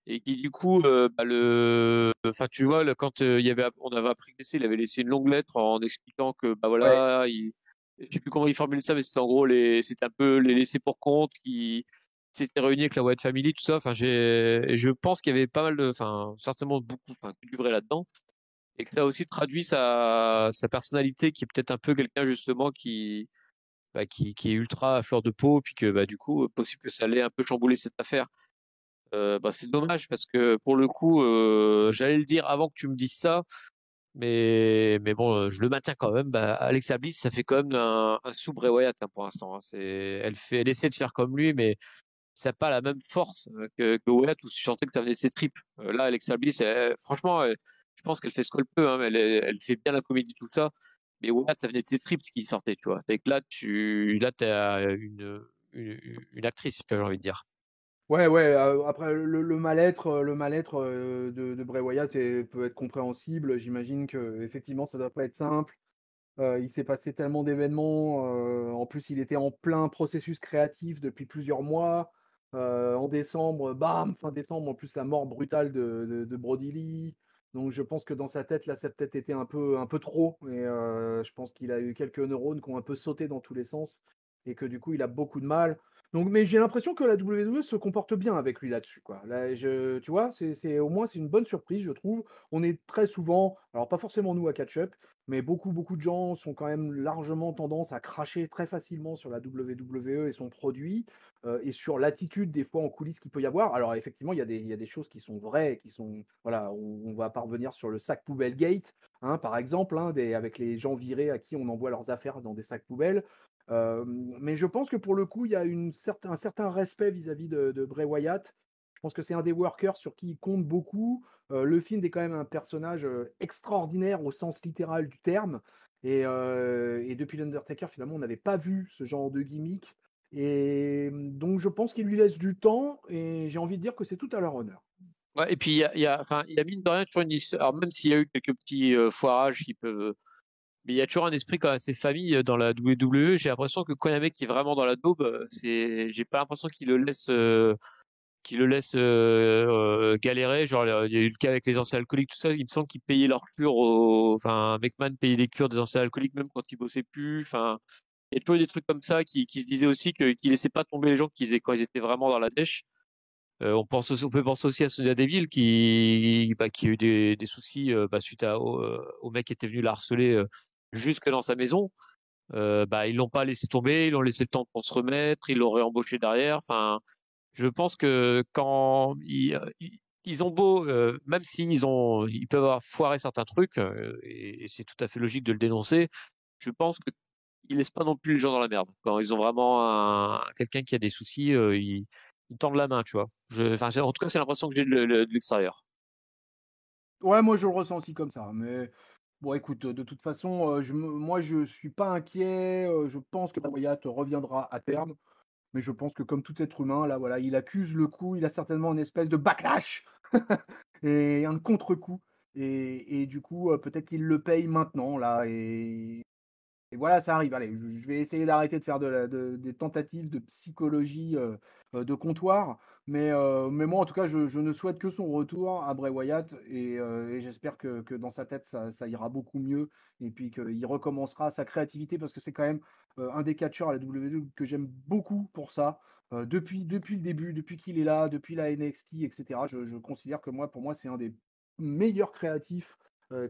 et qui du coup, enfin tu vois, quand on avait appris que il avait laissé une longue lettre en expliquant que bah Ouais. voilà, je sais plus comment il formule ça, mais c'était en gros c'était un peu les laissés pour compte qui s'étaient réunis avec la Wyatt Family, tout ça. Enfin, je pense qu'il y avait pas mal enfin certainement beaucoup, enfin du vrai là-dedans, et que ça a aussi traduit sa personnalité, qui est peut-être un peu quelqu'un justement qui est ultra à fleur de peau, puis que bah du coup possible que ça allait un peu chambouler cette affaire. Bah c'est dommage parce que pour le coup, j'allais le dire avant que tu me dises ça, mais bon, je le maintiens quand même. Bah, Alexa Bliss, ça fait quand même un sous Bray Wyatt, hein, pour l'instant, hein. Elle essaie de faire comme lui, mais ça n'a pas la même force que Wyatt, où je sentais que ça venait de ses tripes. Là, Alexa Bliss, franchement, je pense qu'elle fait ce qu'elle peut, hein, mais elle fait bien la comédie, tout ça. Mais Wyatt, ça venait de ses tripes ce qui sortait, tu vois. Et que là, t'as une actrice, j'ai envie de dire. Ouais, ouais, après le mal-être, de Bray Wyatt peut être compréhensible. J'imagine qu'effectivement, ça doit pas être simple. Il s'est passé tellement d'événements, en plus, il était en plein processus créatif depuis plusieurs mois. En décembre, bam, fin décembre, en plus, la mort brutale de Brody Lee. Donc je pense que dans sa tête, là, ça a peut-être été un peu trop et je pense qu'il a eu quelques neurones qui ont un peu sauté dans tous les sens et que du coup, il a beaucoup de mal. Donc mais j'ai l'impression que la WWE se comporte bien avec lui là-dessus, quoi. Là, tu vois, au moins, c'est une bonne surprise, je trouve. On est très souvent, alors pas forcément nous à Catch Up, mais beaucoup de gens sont quand même largement tendance à cracher très facilement sur la WWE et son produit, et sur l'attitude des fois en coulisses qu'il peut y avoir. Alors effectivement, il y a des choses qui sont vraies, qui sont, voilà, on va parvenir sur le sac poubelle gate, hein, par exemple, hein, avec les gens virés à qui on envoie leurs affaires dans des sacs poubelles. Mais je pense que pour le coup, il y a un certain respect vis-à-vis de Bray Wyatt. Je pense que c'est un des workers sur qui il compte beaucoup. Le Fiend est quand même un personnage extraordinaire au sens littéral du terme. Et depuis l'Undertaker, finalement, on n'avait pas vu ce genre de gimmick. Et donc, je pense qu'il lui laisse du temps. Et j'ai envie de dire que c'est tout à leur honneur. Ouais, et puis enfin, il y a mine de rien toujours une histoire. Alors même s'il y a eu quelques petits foirages qui peuvent, mais il y a toujours un esprit quand même assez famille dans la WWE. J'ai l'impression que quand il y a un mec qui est vraiment dans la daube, j'ai pas l'impression qu'il le laisse galérer. Genre, il y a eu le cas avec les anciens alcooliques, tout ça. Il me semble qu'ils payaient leur cure enfin, McMahon payait les cures des anciens alcooliques même quand ils bossaient plus. Enfin, il y a toujours eu des trucs comme ça qui se disaient aussi qu'ils laissaient pas tomber les gens quand ils étaient vraiment dans la dèche. On peut penser aussi à Sonia Deville qui a eu des soucis suite au mec qui était venu la harceler jusque dans sa maison. Ils l'ont pas laissé tomber, ils l'ont laissé le temps pour se remettre, ils l'ont réembauché derrière. Enfin, je pense que quand ils ont beau, même ils peuvent avoir foiré certains trucs, et c'est tout à fait logique de le dénoncer. Je pense que ils laissent pas non plus les gens dans la merde. Quand ils ont vraiment quelqu'un qui a des soucis, ils tendent la main, tu vois. Enfin, en tout cas, c'est l'impression que j'ai de l'extérieur. Ouais, moi, je le ressens aussi comme ça. Mais bon, écoute, de toute façon, moi, je suis pas inquiet. Je pense que Wyatt reviendra à terme. Mais je pense que comme tout être humain, là, voilà, il accuse le coup, il a certainement une espèce de backlash et un contre-coup. Et du coup, peut-être qu'il le paye maintenant, là. Et voilà, ça arrive. Allez, je vais essayer d'arrêter de faire des tentatives de psychologie de comptoir. Mais moi, en tout cas, je ne souhaite que son retour à Bray Wyatt et j'espère que dans sa tête, ça ira beaucoup mieux et puis qu'il recommencera sa créativité parce que c'est quand même un des catcheurs à la WWE que j'aime beaucoup pour ça. Depuis le début, depuis qu'il est là, depuis la NXT, etc., je considère que pour moi, c'est un des meilleurs créatifs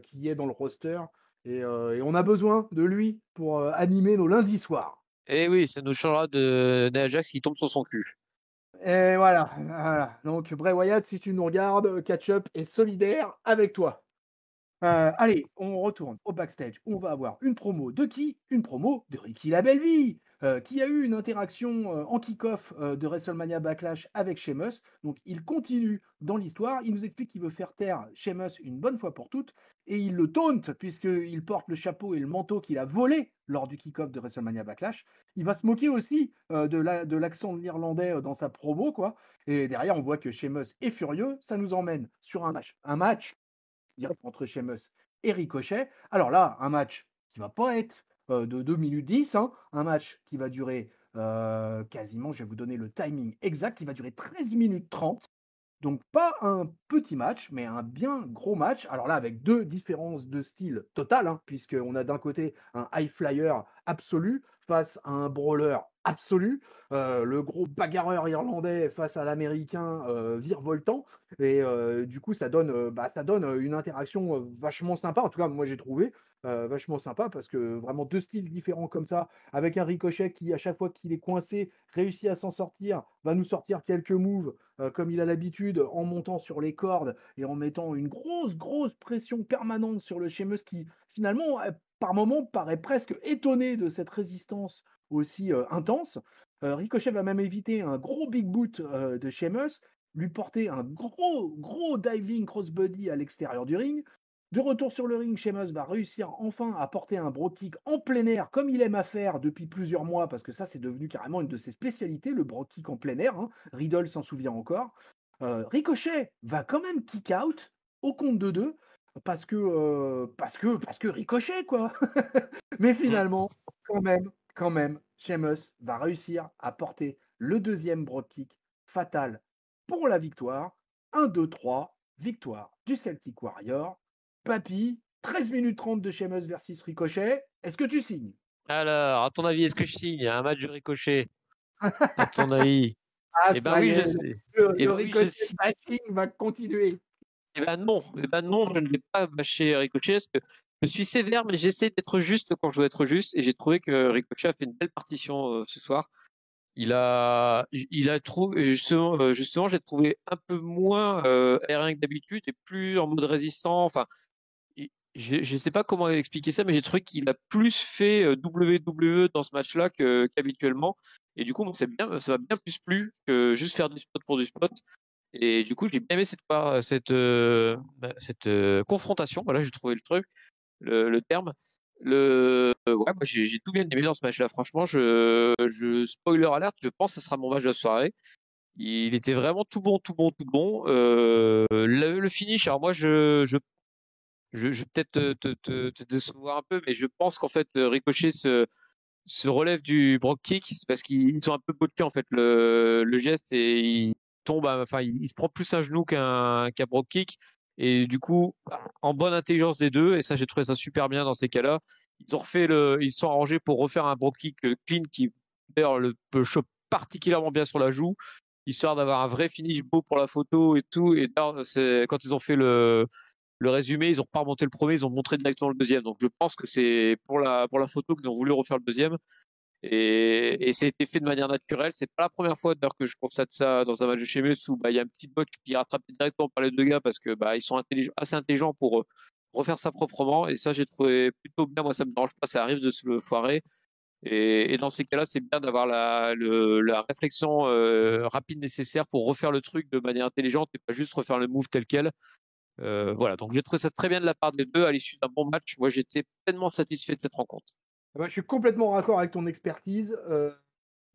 qui y ait dans le roster. Et on a besoin de lui pour animer nos lundis soirs. Et oui, ça nous changera de d'Ajax qui tombe sur son cul. Et voilà. Donc, Bray Wyatt, si tu nous regardes, Catch-up est solidaire avec toi. Allez, on retourne au backstage. On va avoir une promo de qui? Une promo de Ricky la Belle-Vie, qui a eu une interaction en kick-off de WrestleMania Backlash avec Sheamus. Donc, il continue dans l'histoire. Il nous explique qu'il veut faire taire Sheamus une bonne fois pour toutes. Et il le taunte, puisqu'il porte le chapeau et le manteau qu'il a volé lors du kick-off de WrestleMania Backlash. Il va se moquer aussi de l'accent de l'Irlandais dans sa promo, quoi. Et derrière, on voit que Sheamus est furieux. Ça nous emmène sur un match. Un match direct entre Sheamus et Ricochet. Alors là, un match qui va pas être de 2 minutes 10, hein, un match qui va durer quasiment, je vais vous donner le timing exact, il va durer 13 minutes 30. Donc pas un petit match, mais un bien gros match. Alors là, avec 2 différences de style totales, hein, puisqu'on a d'un côté un high flyer absolu face à un brawler absolu, le gros bagarreur irlandais face à l'américain, virevoltant et du coup ça donne, une interaction, vachement sympa. En tout cas, moi j'ai trouvé, vachement sympa parce que vraiment 2 styles différents comme ça, avec un Ricochet qui, à chaque fois qu'il est coincé, réussit à s'en sortir, va nous sortir quelques moves comme il a l'habitude, en montant sur les cordes et en mettant une grosse, grosse pression permanente sur le Sheamus qui, finalement, par moments, paraît presque étonné de cette résistance aussi intense. Ricochet va même éviter un gros big boot de Sheamus, lui porter un gros, gros diving crossbody à l'extérieur du ring. De retour sur le ring, Sheamus va réussir enfin à porter un brogue kick en plein air, comme il aime à faire depuis plusieurs mois, parce que ça, c'est devenu carrément une de ses spécialités, le brogue kick en plein air, hein. Riddle s'en souvient encore. Ricochet va quand même kick out au compte de deux, parce que Ricochet, quoi. Mais finalement, quand même, Sheamus va réussir à porter le deuxième brogue kick fatal pour la victoire. 1-2-3, victoire du Celtic Warrior. Papy, 13 minutes 30 de Sheamus versus Ricochet. Est-ce que tu signes? Alors, à ton avis, est-ce que je signe un match de Ricochet? À ton avis? Ah, Eh ben ça y oui, je est, sais. Eh le ben oui, je Ricochet signe. bashing va continuer. Eh ben non, je ne vais pas bâcher Ricochet parce que je suis sévère, mais j'essaie d'être juste quand je dois être juste. Et j'ai trouvé que Ricochet a fait une belle partition ce soir. Il a trouvé justement, j'ai trouvé un peu moins aérien que d'habitude et plus en mode résistant. Enfin, je sais pas comment expliquer ça, mais j'ai trouvé qu'il a plus fait WWE dans ce match-là qu'habituellement. Et du coup, moi, ça m'a bien plus plu que juste faire du spot pour du spot. Et du coup, j'ai bien aimé cette confrontation. Voilà, j'ai trouvé le truc, le terme. Ouais, moi, j'ai tout bien aimé dans ce match-là. Franchement, spoiler alert, je pense que ce sera mon match de la soirée. Il était vraiment tout bon, tout bon, tout bon. Le finish, alors moi, je vais peut-être te décevoir un peu, mais je pense qu'en fait, Ricochet se relève du Brock Kick, c'est parce qu'ils sont un peu botchés en fait le geste et il tombe, enfin il se prend plus un genou qu'un Brock Kick et du coup en bonne intelligence des deux et ça j'ai trouvé ça super bien dans ces cas-là. Ils se sont arrangés pour refaire un Brock Kick clean qui d'ailleurs le chope particulièrement bien sur la joue, histoire d'avoir un vrai finish beau pour la photo et tout. Et d'ailleurs, c'est quand ils ont fait le résumé, ils ont pas remonté le premier, ils ont montré directement le deuxième. Donc je pense que c'est pour la photo qu'ils ont voulu refaire le deuxième. Et ça a été fait de manière naturelle. C'est pas la première fois d'ailleurs que je constate ça dans un match de Sheamus où bah il y a un petit bot qui est rattrapé directement par les deux gars parce que bah ils sont assez intelligents pour refaire ça proprement. Et ça j'ai trouvé plutôt bien. Moi ça me dérange pas, ça arrive de se le foirer. Et dans ces cas-là, c'est bien d'avoir la réflexion rapide nécessaire pour refaire le truc de manière intelligente et pas juste refaire le move tel quel. Voilà, donc j'ai trouvé ça très bien de la part des deux à l'issue d'un bon match. Moi, j'étais pleinement satisfait de cette rencontre. Ah bah, je suis complètement raccord avec ton expertise.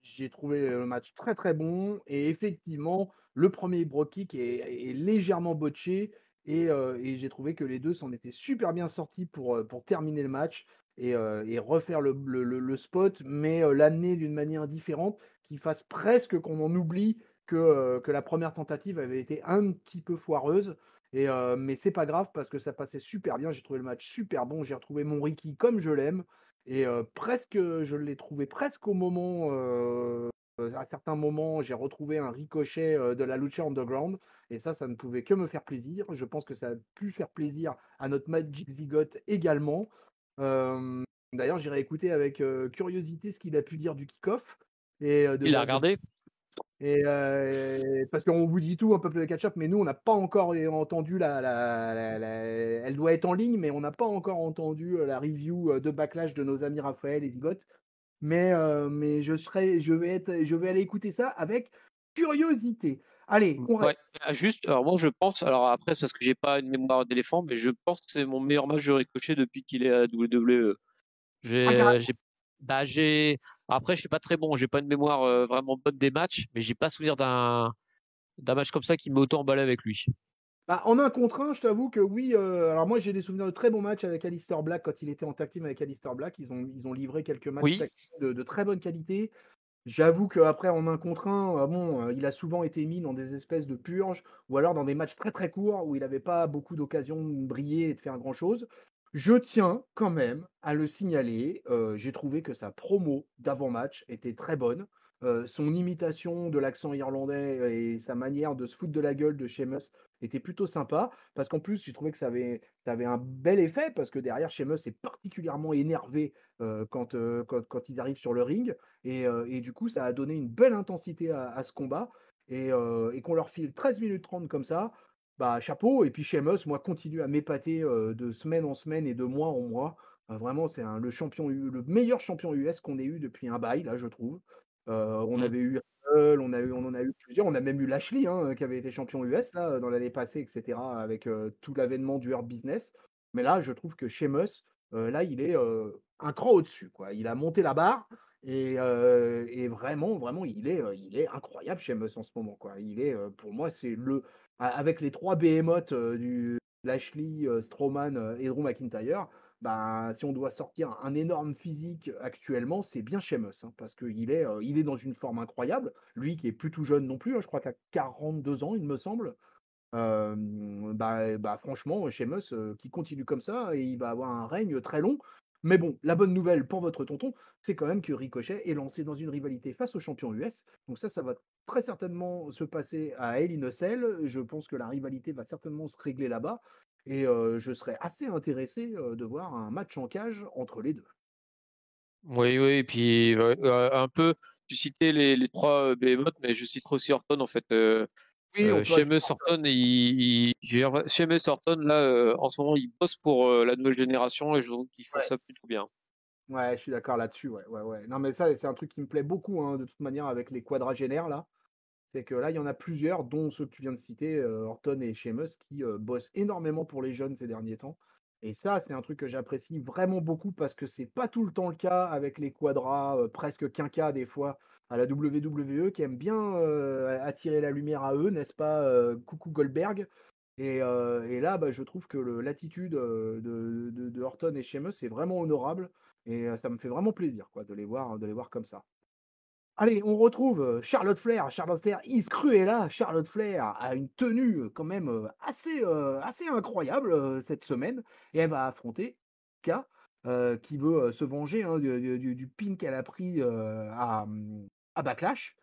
J'ai trouvé le match très très bon et effectivement, le premier brogue kick est légèrement botché et j'ai trouvé que les deux s'en étaient super bien sortis pour terminer le match et refaire le spot, mais l'amener d'une manière différente qui fasse presque qu'on en oublie que la première tentative avait été un petit peu foireuse. Mais c'est pas grave parce que ça passait super bien. J'ai trouvé le match super bon. J'ai retrouvé mon Ricky comme je l'aime. Et presque, je l'ai trouvé presque au moment, à certains moments, j'ai retrouvé un ricochet de la Lucha Underground. Et ça ne pouvait que me faire plaisir. Je pense que ça a pu faire plaisir à notre Magic Zigote également. Euh, D'ailleurs, j'irai écouter avec curiosité ce qu'il a pu dire du kick-off. Et Il a regardé. parce qu'on vous dit tout, un peu de catch-up, mais nous, on n'a pas encore entendu elle doit être en ligne, mais on n'a pas encore entendu la review de Backlash de nos amis Raphaël et Zigot. Mais je vais aller écouter ça avec curiosité. Allez, on reste. Ouais, juste, alors moi je pense, alors après, c'est parce que j'ai pas une mémoire d'éléphant, mais je pense que c'est mon meilleur match de Ricochet depuis qu'il est à la WWE. Ah, J'ai, carrément. j'ai, après, je suis pas très bon, j'ai pas une mémoire vraiment bonne des matchs, mais j'ai pas souvenir d'un match comme ça qui m'a autant emballé avec lui. Bah, en un contre un, je t'avoue que oui. Alors moi, j'ai des souvenirs de très bons matchs avec Alistair Black quand il était en tag team avec Alistair Black. Ils ont livré quelques matchs Oui, tag team de très bonne qualité. J'avoue qu'après en 1 contre 1, bon, il a souvent été mis dans des espèces de purges ou alors dans des matchs très, très courts où il avait pas beaucoup d'occasions de briller et de faire grand-chose. Je tiens quand même à le signaler, j'ai trouvé que sa promo d'avant-match était très bonne. Son imitation de l'accent irlandais et sa manière de se foutre de la gueule de Sheamus était plutôt sympa parce qu'en plus, j'ai trouvé que ça avait un bel effet parce que derrière Sheamus est particulièrement énervé, quand ils arrivent sur le ring et du coup, ça a donné une belle intensité à ce combat. Et qu'on leur file 13 minutes 30 comme ça, bah chapeau. Et puis Sheamus, moi, continue à m'épater de semaine en semaine et de mois en mois. Vraiment, c'est le meilleur champion US qu'on ait eu depuis un bail, là, je trouve. On Mm. avait eu Riddle, on en a eu plusieurs. On a même eu Lashley, hein, qui avait été champion US là, dans l'année passée, etc., avec tout l'avènement du Hurt Business. Mais là, je trouve que Sheamus, là, il est un cran au-dessus, quoi. Il a monté la barre. Et vraiment, vraiment, il est incroyable chez Sheamus en ce moment, quoi. Pour moi, avec les 3 behemoths du Lashley, Strowman et Drew McIntyre, bah, si on doit sortir un énorme physique actuellement, c'est bien Sheamus, hein, parce qu'il est dans une forme incroyable. Lui qui est plus tout jeune non plus, hein, je crois qu'il a 42 ans, il me semble. Bah, franchement, Sheamus, qui continue comme ça, et il va avoir un règne très long. Mais bon, la bonne nouvelle pour votre tonton, c'est quand même que Ricochet est lancé dans une rivalité face au champion US. Donc ça va très certainement se passer à Hell in a Cell. Je pense que la rivalité va certainement se régler là-bas. Et je serais assez intéressé de voir un match en cage entre les deux. Oui, oui, et puis un peu, tu citais les trois behemoths, mais je citerai aussi Orton en fait. Oui, on peut ajouter. Sheamus Orton, Sheamus Orton là, en ce moment, il bosse pour la nouvelle génération et je trouve qu'ils font Ouais. ça plutôt bien. Ouais, je suis d'accord là-dessus. Ouais, ouais, ouais. Non, mais ça, c'est un truc qui me plaît beaucoup, hein, de toute manière, avec les quadragénaires là. C'est que là, il y en a plusieurs, dont ceux que tu viens de citer, Orton et Sheamus, qui bossent énormément pour les jeunes ces derniers temps. Et ça, c'est un truc que j'apprécie vraiment beaucoup parce que c'est pas tout le temps le cas avec les quadras, presque quinquas des fois, à la WWE, qui aiment bien attirer la lumière à eux, n'est-ce pas, coucou Goldberg. Et là, bah, je trouve que l'attitude de Orton et Sheamus, c'est vraiment honorable. Et ça me fait vraiment plaisir, quoi, de les voir comme ça. Allez, on retrouve Charlotte Flair. Charlotte Flair is Cruella. Charlotte Flair a une tenue quand même assez incroyable cette semaine. Et elle va affronter K, qui veut se venger, hein, du pin qu'elle a pris à Backlash.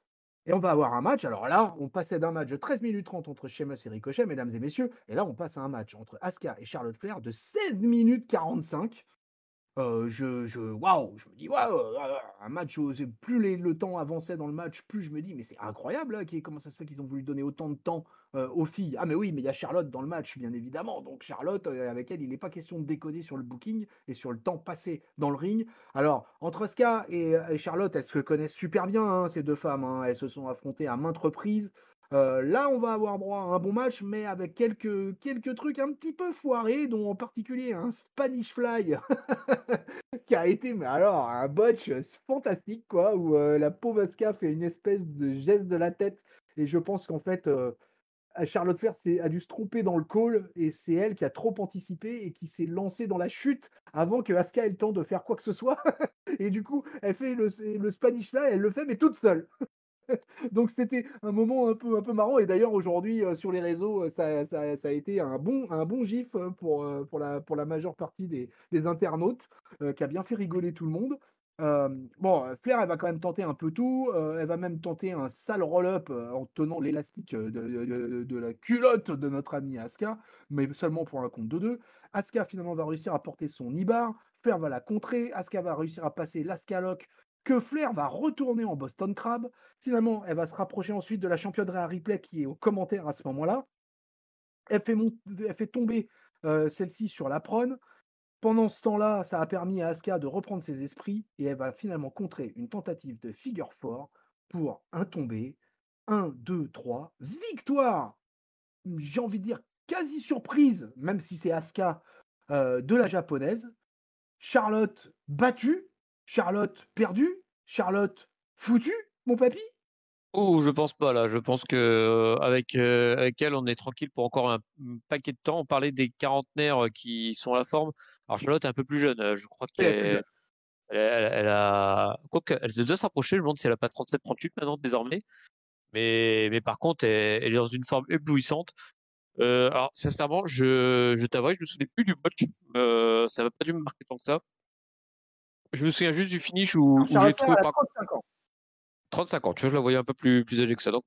Et on va avoir un match. Alors là, on passait d'un match de 13 minutes 30 entre Sheamus et Ricochet, mesdames et messieurs. Et là, on passe à un match entre Asuka et Charlotte Flair de 16 minutes 45. Waouh, je me dis: «Waouh, un match où plus le temps avançait dans le match, plus je me dis: "Mais c'est incroyable là, comment ça se fait qu'ils ont voulu donner autant de temps, aux filles?"» Ah mais oui, mais il y a Charlotte dans le match, bien évidemment, donc Charlotte, avec elle, il n'est pas question de déconner sur le booking et sur le temps passé dans le ring. Alors, entre Asuka et Charlotte, elles se connaissent super bien, hein, ces 2 femmes, hein. Elles se sont affrontées à maintes reprises. Là, on va avoir droit à un bon match, mais avec quelques trucs un petit peu foirés, dont en particulier un Spanish Fly qui a été, mais alors, un botch fantastique, quoi, où la pauvre Asuka fait une espèce de geste de la tête. Et je pense qu'en fait, Charlotte Flair a dû se tromper dans le call et c'est elle qui a trop anticipé et qui s'est lancée dans la chute avant que Asuka ait le temps de faire quoi que ce soit. Et du coup, elle fait le Spanish Fly, elle le fait, mais toute seule. Donc c'était un moment un peu marrant. Et d'ailleurs aujourd'hui sur les réseaux, ça a été un bon gif pour la majeure partie des internautes, qui a bien fait rigoler tout le monde. Bon, Flair, elle va quand même tenter un peu tout. Elle va même tenter un sale roll-up en tenant l'élastique de la culotte de notre ami Asuka, mais seulement pour un compte de deux. Asuka finalement va réussir à porter son ibar. Flair va la contrer. Asuka va réussir à passer l'Asuka Lock que Flair va retourner en Boston Crab. Finalement, elle va se rapprocher ensuite de la championne Rhea Ripley qui est au commentaire à ce moment-là. Elle fait tomber celle-ci sur la prône. Pendant ce temps-là, ça a permis à Asuka de reprendre ses esprits et elle va finalement contrer une tentative de figure 4 pour un tombé. 1, 2, 3. Victoire, j'ai envie de dire quasi surprise, même si c'est Asuka, de la japonaise. Charlotte battue, Charlotte perdue, Charlotte foutue, mon papy. Oh, je pense pas là. Je pense que avec elle, on est tranquille pour encore un paquet de temps. On parlait des quarantenaires qui sont à la forme. Alors Charlotte est un peu plus jeune. Je crois Elle est plus qu'elle jeune. Quoique, elle s'est déjà s'approcher, je me demande si elle a pas 37-38 maintenant, désormais. Mais par contre, elle est dans une forme éblouissante. Alors, sincèrement, je t'avoue, je me souviens plus du match. Ça va pas dû me marquer tant que ça. Je me souviens juste du finish où, Alors, où j'ai Charlotte Flair, trouvé elle a par 35 ans. 35 ans. Tu vois, je la voyais un peu plus âgée que ça. Donc,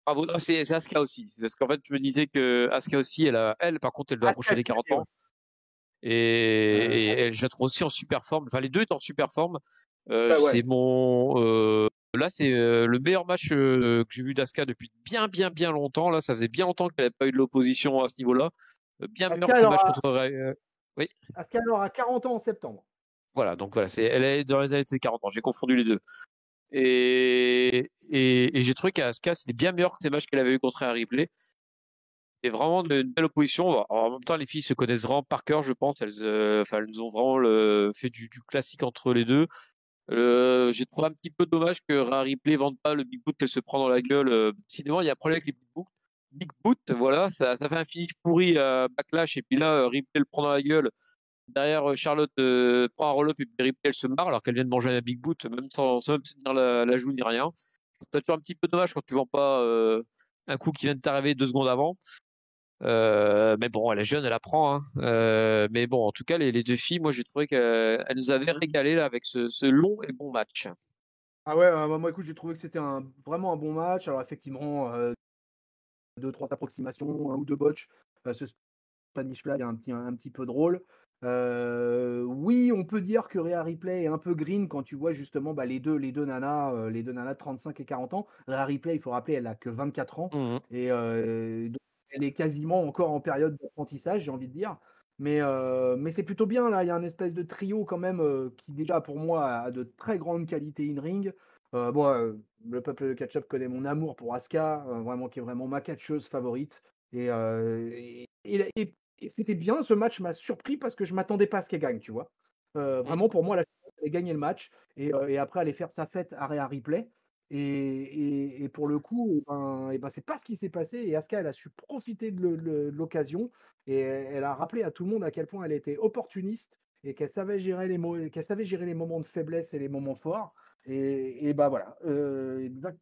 bravo. Ah, c'est Asuka aussi. Parce qu'en fait, je me disais que Asuka aussi, elle, par contre, elle doit Asuka, approcher des je 40 dis, ouais. ans. Et elle, je la trouve aussi en super forme. Enfin, les deux étaient en super forme. Ouais. Là, c'est le meilleur match que j'ai vu d'Asuka depuis bien longtemps. Là, ça faisait bien longtemps qu'elle n'avait pas eu de l'opposition à ce niveau-là. Bien meilleur Asuka, que elle ses matchs aura, contre. Oui, Asuka, elle aura 40 ans en septembre. voilà. Donc voilà, elle est dans les années de ses 40 ans. J'ai confondu les deux. Et j'ai trouvé qu'Asuka, c'était bien meilleur que ses matchs qu'elle avait eu contre Rhea Ripley. C'est vraiment une belle opposition. Alors, en même temps, les filles se connaissent vraiment par cœur, je pense. Elles nous ont vraiment fait du classique entre les deux. J'ai trouvé un petit peu dommage que Rhea Ripley vende pas le big boot qu'elle se prend dans la gueule. Sinon, il y a un problème avec les big boots. Big boot, voilà, ça fait un finish pourri à Backlash. Et puis là, Ripley le prend dans la gueule. Derrière, Charlotte prend un roll-up et puis Ripley, elle se marre alors qu'elle vient de manger un big boot, même sans même se tenir la joue ni rien. C'est toujours un petit peu dommage quand tu vends pas un coup qui vient de t'arriver 2 secondes avant. Mais bon, elle est jeune, elle apprend. Hein. Mais bon, en tout cas, les deux filles, moi, j'ai trouvé qu'elles nous avaient régalé là, avec ce long et bon match. Ah ouais, moi écoute, j'ai trouvé que c'était vraiment un bon match. Alors effectivement, deux, trois approximations, un ou deux botches. Ce Spanish là, il est un petit peu drôle. Oui, on peut dire que Rhea Ripley est un peu green quand tu vois justement bah, les deux nanas de 35 et 40 ans. Rhea Ripley, il faut rappeler, elle a que 24 ans Mhm. et donc, elle est quasiment encore en période d'apprentissage, j'ai envie de dire. Mais c'est plutôt bien là. Il y a un espèce de trio quand même qui déjà pour moi a de très grandes qualités in-ring. Bon, le peuple de catch-up connaît mon amour pour Asuka, vraiment qui est vraiment ma catcheuse favorite. Et c'était bien, ce match m'a surpris parce que je m'attendais pas à ce qu'elle gagne, tu vois. Mhm. Vraiment, pour moi, la Charlotte allait gagner le match et après aller faire sa fête à Rhea Ripley. Et pour le coup, c'est pas ce qui s'est passé. Et Asuka, elle a su profiter de l'occasion et elle a rappelé à tout le monde à quel point elle était opportuniste et qu'elle savait gérer qu'elle savait gérer les moments de faiblesse et les moments forts. Et bah voilà,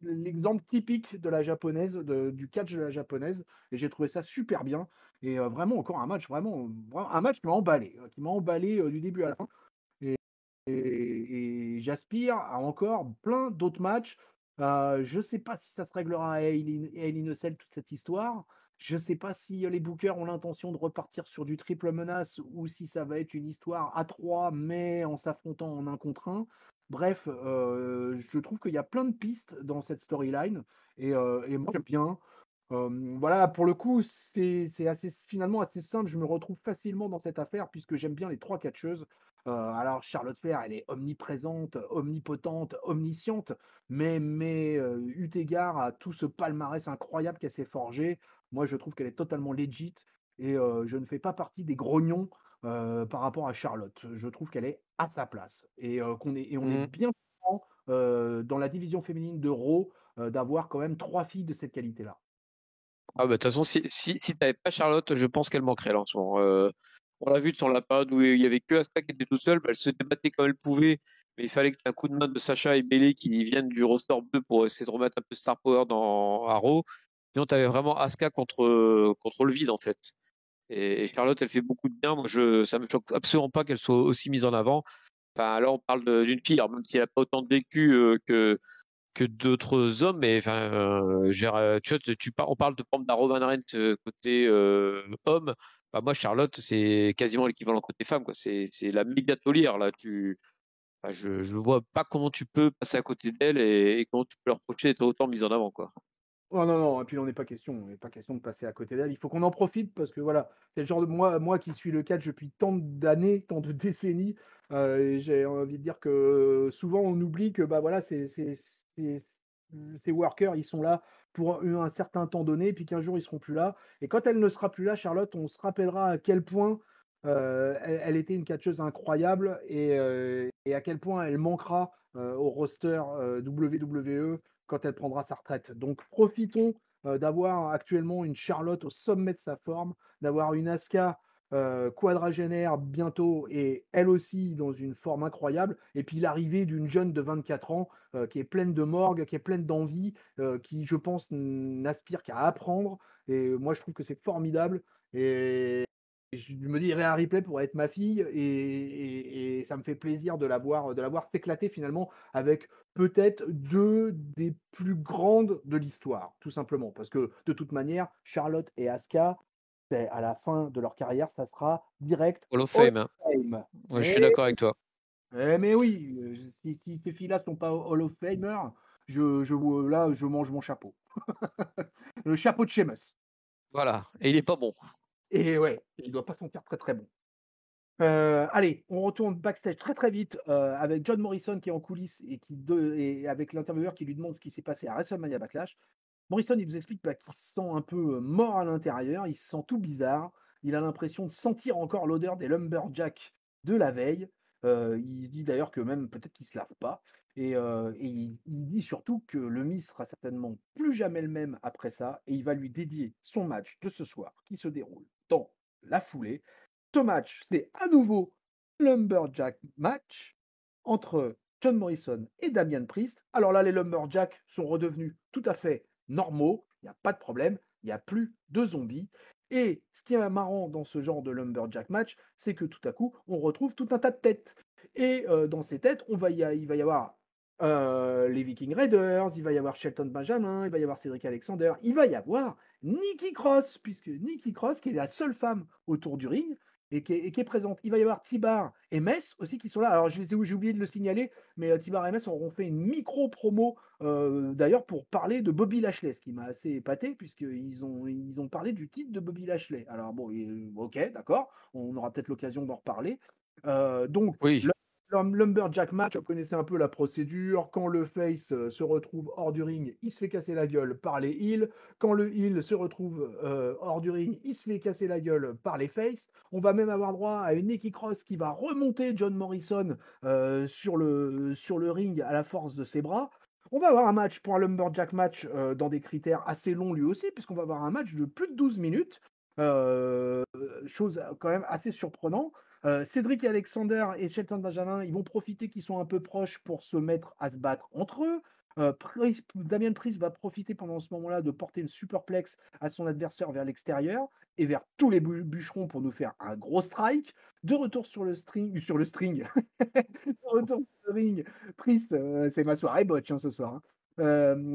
l'exemple typique de la japonaise, du catch de la japonaise. Et j'ai trouvé ça super bien. Et vraiment, encore un match, vraiment un match qui m'a emballé du début à la fin. Et, et j'aspire à encore plein d'autres matchs. Je ne sais pas si ça se réglera à Hell in a Cell, toute cette histoire. Je ne sais pas si les bookers ont l'intention de repartir sur du triple menace ou si ça va être une histoire à 3, mais en s'affrontant en un contre un. Bref, je trouve qu'il y a plein de pistes dans cette storyline et moi j'aime bien. Voilà, pour le coup, c'est finalement assez simple. Je me retrouve facilement dans cette affaire puisque j'aime bien les trois catcheuses. Alors, Charlotte Flair, elle est omniprésente, omnipotente, omnisciente, mais eu égard à tout ce palmarès incroyable qu'elle s'est forgé, moi, je trouve qu'elle est totalement legit et je ne fais pas partie des grognons par rapport à Charlotte. Je trouve qu'elle est à sa place et on est Mhm. bien content dans la division féminine de Raw d'avoir quand même trois filles de cette qualité-là. Ah bah, de toute façon, si t'avais pas Charlotte, je pense qu'elle manquerait là en ce moment. On l'a vu dans la période où il y avait que Asuka qui était tout seul, bah, elle se débattait comme elle pouvait, mais il fallait que tu un coup de main de Sacha et Bayley qui viennent du roster bleu pour essayer de remettre un peu Star Power dans Arrow. Sinon, t'avais vraiment Asuka contre le vide en fait. Et Charlotte, elle fait beaucoup de bien. Moi, ça me choque absolument pas qu'elle soit aussi mise en avant. Enfin, là, on parle d'une fille, alors même si elle a pas autant de vécu que d'autres hommes, mais enfin, tu vois, on parle de pompe d'un Roman Reigns côté homme. Bah, moi, Charlotte, c'est quasiment l'équivalent côté femme, quoi. C'est la méga taulière, là. Enfin, je vois pas comment tu peux passer à côté d'elle et comment tu peux leur reprocher d'être autant mise en avant, quoi. Oh non, non, et puis on n'est pas question, on n'est pas question de passer à côté d'elle. Il faut qu'on en profite parce que voilà, c'est le genre de moi qui suis le catch depuis tant d'années, tant de décennies. Et j'ai envie de dire que souvent on oublie que bah voilà, ces workers, ils sont là pour un certain temps donné, puis qu'un jour ils seront plus là. Et quand elle ne sera plus là, Charlotte, on se rappellera à quel point elle était une catcheuse incroyable et à quel point elle manquera au roster WWE quand elle prendra sa retraite. Donc profitons d'avoir actuellement une Charlotte au sommet de sa forme, d'avoir une Asuka quadragénaire bientôt et elle aussi dans une forme incroyable. Et puis l'arrivée d'une jeune de 24 ans qui est pleine de morgue, qui est pleine d'envie, qui, je pense, n'aspire qu'à apprendre. Et moi, je trouve que c'est formidable. Et je me dis, Rhea Ripley pourrait être ma fille et ça me fait plaisir de la voir s'éclater finalement avec peut-être deux des plus grandes de l'histoire, tout simplement. Parce que de toute manière, Charlotte et Asuka, à la fin de leur carrière, ça sera direct Hall of Hall Fame, hein. of Fame. Ouais, je suis d'accord avec toi. Mais oui, si ces filles-là ne sont pas Hall of Famer, là, je mange mon chapeau. Le chapeau de Sheamus. Voilà. Et il est pas bon. Et ouais, il doit pas sentir très très bon. Allez, on retourne backstage très très vite avec John Morrison qui est en coulisses et avec l'intervieweur qui lui demande ce qui s'est passé à WrestleMania Backlash. Morrison, il vous explique qu'il se sent un peu mort à l'intérieur, il se sent tout bizarre, il a l'impression de sentir encore l'odeur des lumberjacks de la veille. Il se dit d'ailleurs que même peut-être qu'il ne se lave pas. Et il dit surtout que le Miz sera certainement plus jamais le même après ça, et il va lui dédier son match de ce soir qui se déroule dans la foulée. Ce match, c'est à nouveau Lumberjack match entre John Morrison et Damian Priest. Alors là, les Lumberjacks sont redevenus tout à fait normaux, il n'y a pas de problème, il n'y a plus de zombies. Et ce qui est marrant dans ce genre de Lumberjack match, c'est que tout à coup, on retrouve tout un tas de têtes. Et dans ces têtes, il va y avoir les Viking Raiders, il va y avoir Shelton Benjamin, il va y avoir Cédric Alexander, il va y avoir Nikki Cross, puisque Nikki Cross, qui est la seule femme autour du ring, et qui est présente. Il va y avoir Tibar et Metz aussi qui sont là. Alors j'ai oublié de le signaler, mais Tibar et Metz auront fait une micro-promo d'ailleurs pour parler de Bobby Lashley, ce qui m'a assez épaté, puisqu'ils ont parlé du titre de Bobby Lashley. Alors bon, ok, d'accord, on aura peut-être l'occasion d'en reparler. Donc, Oui. Lumberjack match, vous connaissez un peu la procédure. Quand le face se retrouve hors du ring, il se fait casser la gueule par les heels. Quand le heel se retrouve hors du ring, il se fait casser la gueule par les faces. On va même avoir droit à une Nikki Cross qui va remonter John Morrison sur le ring à la force de ses bras. On va avoir un match pour un Lumberjack match dans des critères assez longs lui aussi, puisqu'on va avoir un match de plus de 12 minutes. Chose quand même assez surprenante. Cédric et Alexander et Shelton Benjamin, ils vont profiter qu'ils sont un peu proches pour se mettre à se battre entre eux. Damien Priest va profiter pendant ce moment-là de porter une superplex à son adversaire vers l'extérieur et vers tous les bûcherons pour nous faire un gros strike. De retour sur le string, de retour sur le ring, Priest, c'est ma soirée botch ce soir.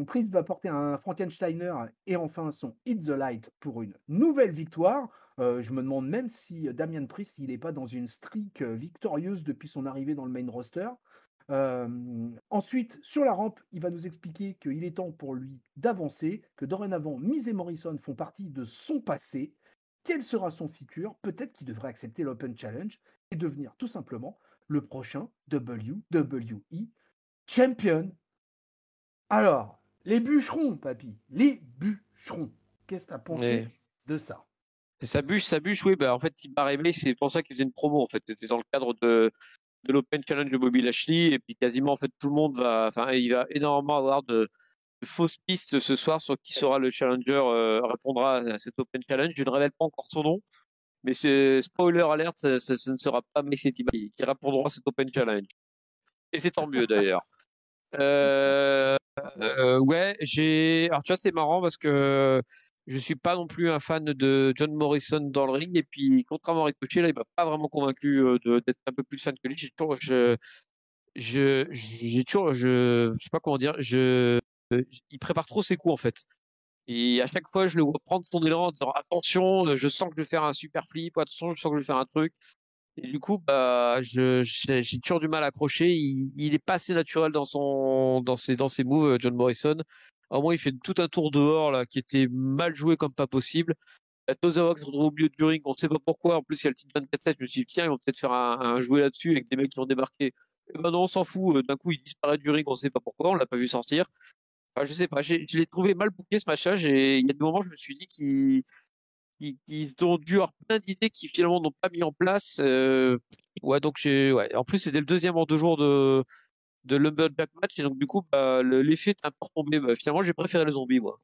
Priest va porter un Frankensteiner et enfin son Hit the Light pour une nouvelle victoire. Je me demande même si Damian Priest, il n'est pas dans une streak victorieuse depuis son arrivée dans le main roster. Ensuite, sur la rampe, il va nous expliquer qu'il est temps pour lui d'avancer, que dorénavant, Miz et Morrison font partie de son passé. Quel sera son futur? Peut-être qu'il devrait accepter l'Open Challenge et devenir tout simplement le prochain WWE Champion. Alors, les bûcherons, papy, les bûcherons. Qu'est-ce que tu as pensé Et de ça? ça bûche, oui. Bah, en fait, Tibar Aimé, c'est pour ça qu'il faisait une promo. En fait, c'était dans le cadre de l'Open Challenge de Bobby Lashley. Et puis, quasiment, en fait, tout le monde enfin, il va énormément avoir de fausses pistes ce soir sur qui sera le challenger, répondra à cet Open Challenge. Je ne révèle pas encore son nom, mais c'est spoiler alert, ce ne sera pas Messi Tibar qui répondra à cet Open Challenge. Et c'est tant mieux d'ailleurs. Ouais, alors tu vois, c'est marrant parce que je suis pas non plus un fan de John Morrison dans le ring. Et puis, contrairement à Ricochet, là, il m'a pas vraiment convaincu d'être un peu plus fan que lui. J'ai toujours, je sais pas comment dire, il prépare trop ses coups en fait. Et à chaque fois, je le vois prendre son élan en disant attention, je sens que je vais faire un super flip, attention, je sens que je vais faire un truc. Et du coup, bah, j'ai toujours du mal à accrocher. Il est pas assez naturel dans ses moves, John Morrison. Au moins, il fait tout un tour dehors, là, qui était mal joué comme pas possible. La Tozawa qui se retrouve au milieu du ring, on ne sait pas pourquoi. En plus, il y a le titre 24-7. Je me suis dit, tiens, ils vont peut-être faire un jouet là-dessus avec des mecs qui vont débarquer. Et ben non, on s'en fout. D'un coup, il disparaît du ring, on ne sait pas pourquoi. On l'a pas vu sortir. Enfin, je sais pas. Je l'ai trouvé mal bouqué, ce match-là. Il y a des moments, je me suis dit qu'ils ont dû avoir plein d'idées qui finalement n'ont pas mis en place. Ouais, donc ouais. En plus, c'était le deuxième en 2 jours de Lumberjack match, et donc du coup, bah, l'effet est un peu retombé. Bah, finalement, j'ai préféré les zombies, moi.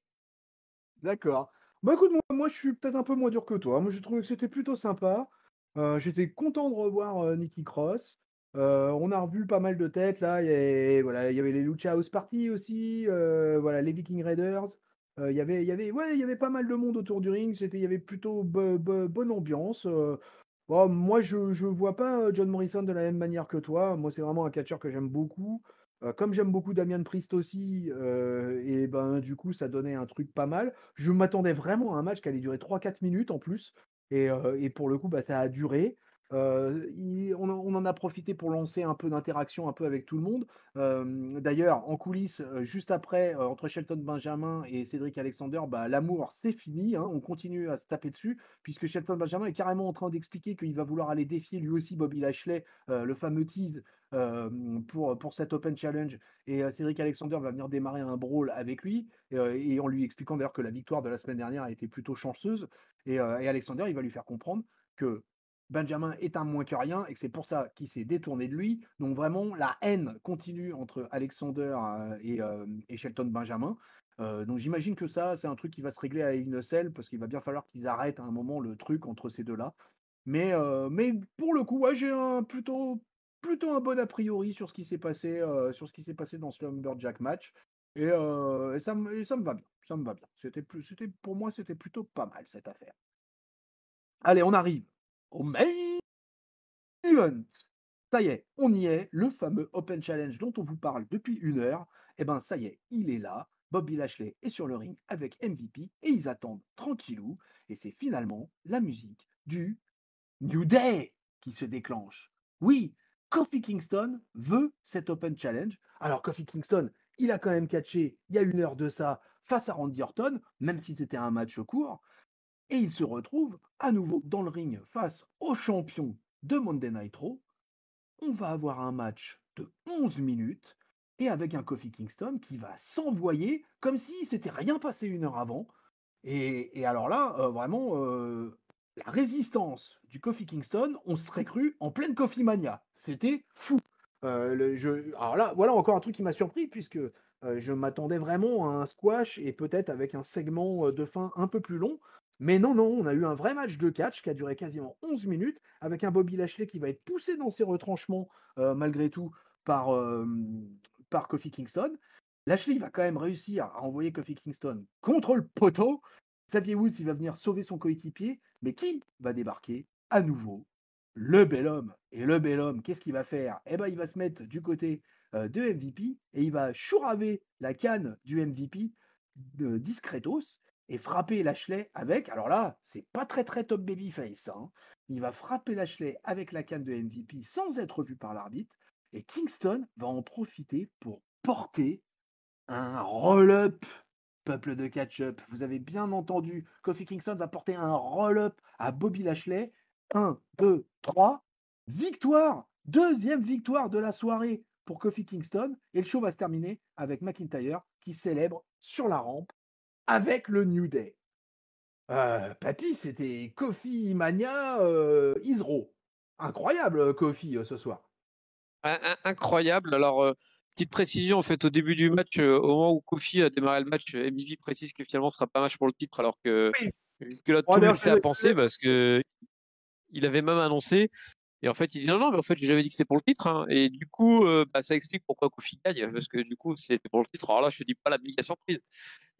D'accord. Bah écoute, moi je suis peut-être un peu moins dur que toi. Moi j'ai trouvé que c'était plutôt sympa. J'étais content de revoir Nikki Cross. On a revu pas mal de têtes là. Voilà, il y avait les Lucha House Party aussi. Voilà, les Viking Raiders. Ouais, il y avait pas mal de monde autour du ring. Il y avait plutôt bonne ambiance. Bon, moi, je vois pas John Morrison de la même manière que toi. Moi, c'est vraiment un catcheur que j'aime beaucoup. Comme j'aime beaucoup Damian Priest aussi, et ben du coup, ça donnait un truc pas mal. Je m'attendais vraiment à un match qui allait durer 3-4 minutes en plus. Et pour le coup, bah, ça a duré. On en a profité pour lancer un peu d'interaction un peu avec tout le monde. D'ailleurs, en coulisses, juste après, entre Shelton Benjamin et Cédric Alexander, bah, l'amour, c'est fini, hein. On continue à se taper dessus, puisque Shelton Benjamin est carrément en train d'expliquer qu'il va vouloir aller défier lui aussi Bobby Lashley, le fameux tease, pour cet Open Challenge. Et Cédric Alexander va venir démarrer un brawl avec lui, et en lui expliquant d'ailleurs que la victoire de la semaine dernière a été plutôt chanceuse. Et Alexander, il va lui faire comprendre que Benjamin est un moins que rien et que c'est pour ça qu'il s'est détourné de lui. Donc vraiment, la haine continue entre Alexander et Shelton Benjamin. Donc j'imagine que ça, c'est un truc qui va se régler à une selle parce qu'il va bien falloir qu'ils arrêtent à un moment le truc entre ces deux-là. Mais pour le coup, ouais, j'ai plutôt un bon a priori sur ce qui s'est passé, dans ce Lumberjack match. Et ça me va bien. Ça me va bien. Pour moi, c'était plutôt pas mal cette affaire. Allez, on arrive au main event. Ça y est, on y est, le fameux Open Challenge dont on vous parle depuis 1 heure. Eh ben, ça y est, il est là. Bobby Lashley est sur le ring avec MVP et ils attendent tranquillou. Et c'est finalement la musique du New Day qui se déclenche. Oui, Kofi Kingston veut cet Open Challenge. Alors, Kofi Kingston, il a quand même catché il y a 1 heure de ça face à Randy Orton, même si c'était un match court. Et il se retrouve à nouveau dans le ring face au champion de Monday Night Raw. On va avoir un match de 11 minutes et avec un Kofi Kingston qui va s'envoyer comme si s'était rien passé 1 heure avant. Et alors là, vraiment, la résistance du Kofi Kingston, on serait cru en pleine Kofi Mania. C'était fou. Alors là, voilà encore un truc qui m'a surpris, puisque je m'attendais vraiment à un squash et peut-être avec un segment de fin un peu plus long. Mais non, non, on a eu un vrai match de catch qui a duré quasiment 11 minutes, avec un Bobby Lashley qui va être poussé dans ses retranchements, malgré tout, par, euh, par Kofi Kingston. Lashley va quand même réussir à envoyer Kofi Kingston contre le poteau. Xavier Woods, il va venir sauver son coéquipier, mais qui va débarquer à nouveau? Le bel homme. Et le bel homme, qu'est-ce qu'il va faire? Eh ben, il va se mettre du côté de MVP et il va chouraver la canne du MVP de discretos et frapper Lashley avec. Alors là, c'est pas très très top babyface, hein. Il va frapper Lashley avec la canne de MVP sans être vu par l'arbitre. Et Kingston va en profiter pour porter un roll-up, peuple de catch-up. Vous avez bien entendu. Kofi Kingston va porter un roll-up à Bobby Lashley. 1, 2, 3. Victoire. Deuxième victoire de la soirée pour Kofi Kingston. Et le show va se terminer avec McIntyre qui célèbre sur la rampe avec le New Day. Papy, c'était Kofi Mania Isro. Incroyable, Kofi, ce soir. Incroyable. Alors, petite précision, en fait, au début du match, au moment où Kofi a démarré le match, MVP précise que finalement ce sera pas un match pour le titre, alors Oui. que là, Oh, tout le d'ailleurs, monde s'est à penser parce que il avait même annoncé. Et en fait, il dit non, non, mais en fait, j'avais dit que c'est pour le titre, hein. Et du coup, bah, ça explique pourquoi Kofi gagne, parce que du coup, c'était pour le titre. Alors là, je te dis pas la méga surprise.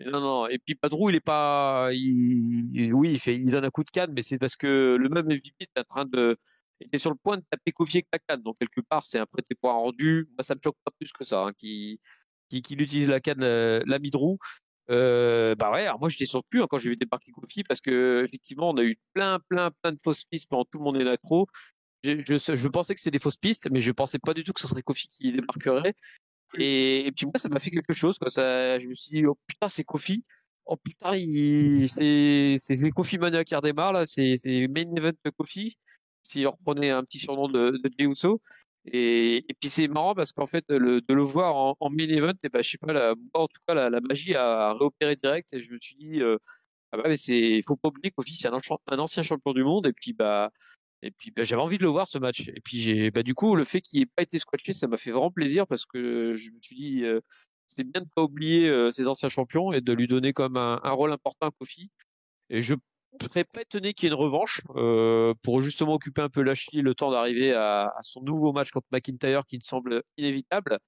Mais non, non. Et puis Padrou, il est pas, oui, il donne un coup de canne, mais c'est parce que le même MVP est en train de, il est sur le point de taper Kofi avec la canne. Donc quelque part, c'est un prêté pour un rendu. Moi, ça me choque pas plus que ça, hein, qu'il utilise la canne, la midrou. Bah ouais, alors moi j'étais surpris hein, quand j'ai vu débarquer Kofi parce que effectivement on a eu plein de fausses pistes pendant tout le monde est là trop. Je pensais que c'était des fausses pistes, mais je pensais pas du tout que ce serait Kofi qui débarquerait. Et puis moi, ça m'a fait quelque chose, quoi. Ça, je me suis dit, oh putain, c'est Kofi. Oh putain, c'est Kofi Mania qui redémarre, là. C'est main event de Kofi. Si on reprenait un petit surnom de Jey Uso. Et puis c'est marrant parce qu'en fait, de le voir en main event, et ben, je sais pas, moi, en tout cas, la magie a réopéré direct. Et je me suis dit, ah bah, mais faut pas oublier Kofi, c'est un ancien champion du monde. Et puis, j'avais envie de le voir ce match. Et puis, du coup, le fait qu'il n'ait pas été squatché, ça m'a fait vraiment plaisir parce que je me suis dit, c'était bien de pas oublier ses anciens champions et de lui donner comme un rôle important à Kofi. Et je Je serais pas étonné qu'il y ait une revanche pour justement occuper un peu Lashley le temps d'arriver à son nouveau match contre McIntyre qui me semble inévitable.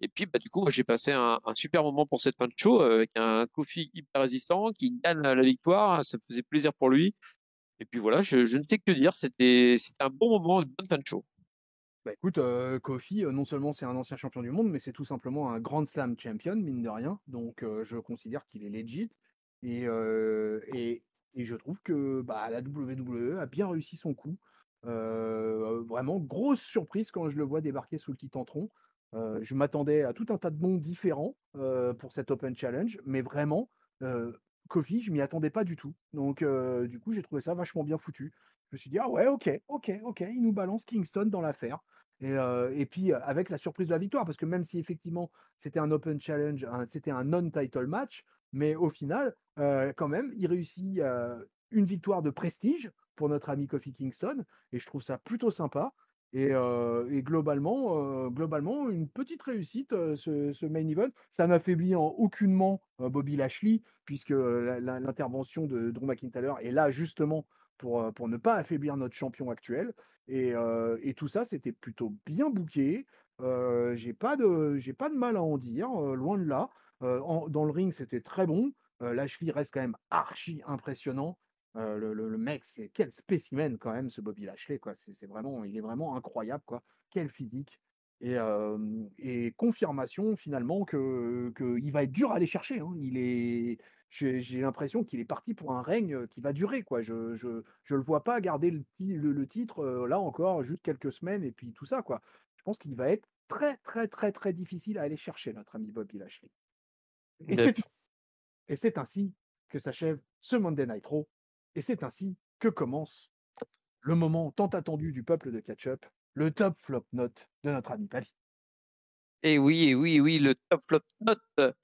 Et puis bah du coup moi, j'ai passé un super moment pour cette fin de show avec un Kofi hyper résistant qui gagne la victoire. Ça me faisait plaisir pour lui. Et puis voilà, je ne sais que dire. C'était un bon moment, une bonne fin de show. Bah écoute, Kofi, non seulement c'est un ancien champion du monde, mais c'est tout simplement un Grand Slam champion, mine de rien. Donc, je considère qu'il est legit. Et, et je trouve que bah, la WWE a bien réussi son coup. Vraiment, grosse surprise quand je le vois débarquer sous le Titantron. Je m'attendais à tout un tas de noms différents pour cet Open Challenge, mais vraiment, euh, Kofi, je m'y attendais pas du tout. Donc, du coup, j'ai trouvé ça vachement bien foutu. Je me suis dit, ah ouais, ok, ok, ok, il nous balance Kingston dans l'affaire. Et puis, avec la surprise de la victoire, parce que même si effectivement c'était un Open Challenge, c'était un non-title match, mais au final, quand même, il réussit une victoire de prestige pour notre ami Kofi Kingston, et je trouve ça plutôt sympa. Et globalement, une petite réussite, ce main event. Ça n'affaiblit en aucunement Bobby Lashley, puisque l'intervention de Drew McIntyre est là justement pour ne pas affaiblir notre champion actuel. Et tout ça, c'était plutôt bien booké. J'ai pas de mal à en dire, loin de là. Dans le ring, c'était très bon. Lashley reste quand même archi impressionnant. Le mec, quel spécimen quand même, ce Bobby Lashley, quoi. C'est vraiment, il est vraiment incroyable, quoi. Quel physique. Et confirmation finalement que il va être dur à aller chercher, hein. J'ai l'impression qu'il est parti pour un règne qui va durer, quoi. Je le vois pas garder le titre là encore juste quelques semaines et puis tout ça, quoi. Je pense qu'il va être très très très très difficile à aller chercher, notre ami Bobby Lashley. Et Yep. c'est ainsi que s'achève ce Monday Night Raw. Et c'est ainsi que commence le moment tant attendu du peuple de catch-up, le top flop note de notre ami Pali. Et oui, oui, le top flop note.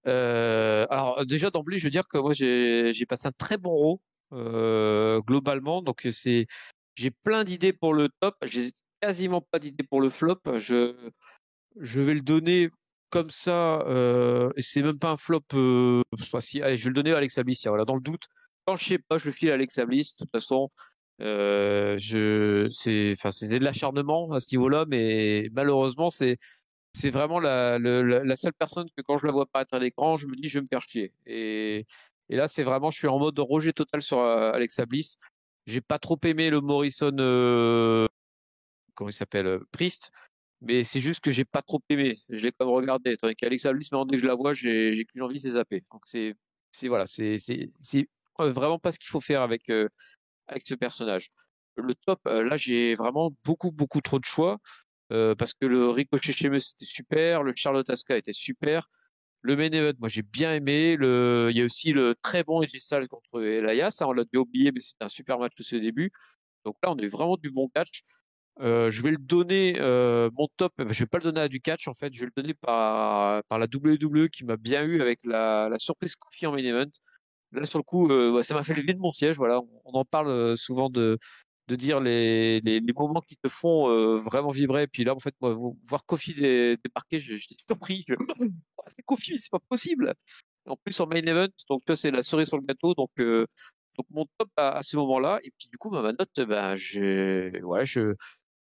Alors déjà d'emblée, je veux dire que moi j'ai passé un très bon row globalement. Donc j'ai plein d'idées pour le top. J'ai quasiment pas d'idées pour le flop. Je vais le donner comme ça. Et c'est même pas un flop. Si, allez, je vais le donner à Alexa Bliss. Tiens, voilà, dans le doute. Quand je sais pas, je le file à Alexa Bliss. De toute façon, enfin, c'était de l'acharnement à ce niveau-là, mais malheureusement, c'est vraiment la seule personne que quand je la vois apparaître à l'écran, je me dis je vais me faire chier. Et là, c'est vraiment, je suis en mode rejet total sur Alexa Bliss. J'ai pas trop aimé le Morrison, comment il s'appelle, Priest, mais c'est juste que j'ai pas trop aimé. Je l'ai quand même regardé. Tandis qu'Alexa Bliss, maintenant dès que je la vois, j'ai qu'une envie, c'est zapper. Donc voilà, c'est vraiment pas ce qu'il faut faire avec ce personnage. Le top, là, j'ai vraiment beaucoup trop de choix. Parce que le Ricochet Sheamus c'était super, le Charlotte Asuka était super, le main event moi j'ai bien aimé, il y a aussi le très bon AJ Styles contre Elias, hein, on l'a déjà oublié mais c'était un super match aussi au début. Donc là on a eu vraiment du bon catch. Je vais le donner mon top, je vais pas le donner à du catch en fait, je vais le donner par la WWE qui m'a bien eu avec la surprise Kofi en main event. Là sur le coup ça m'a fait lever de mon siège, voilà, on en parle souvent de dire les moments qui te font vraiment vibrer. Et puis là, en fait, moi, voir Kofi débarquer, j'étais surpris. C'est Kofi, mais c'est pas possible. Et en plus, en main event, donc toi, c'est la cerise sur le gâteau. Donc mon top à ce moment-là. Et puis du coup, ma note, ben, je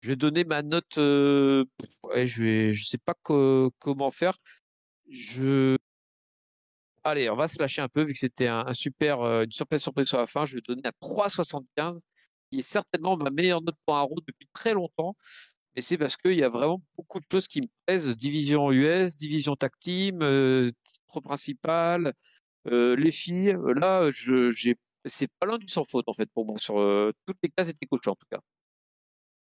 vais donner ma note. Ouais, je sais pas comment faire. Je, allez, on va se lâcher un peu vu que c'était un super, une super surprise sur la fin. Je vais donner à 3,75 qui est certainement ma meilleure note pour un road depuis très longtemps. Et c'est parce qu'il y a vraiment beaucoup de choses qui me plaisent. Division US, division tag team, titre principal, les filles. Là, c'est pas loin du sans faute en fait pour moi. Sur toutes les cases étaient coachées en tout cas.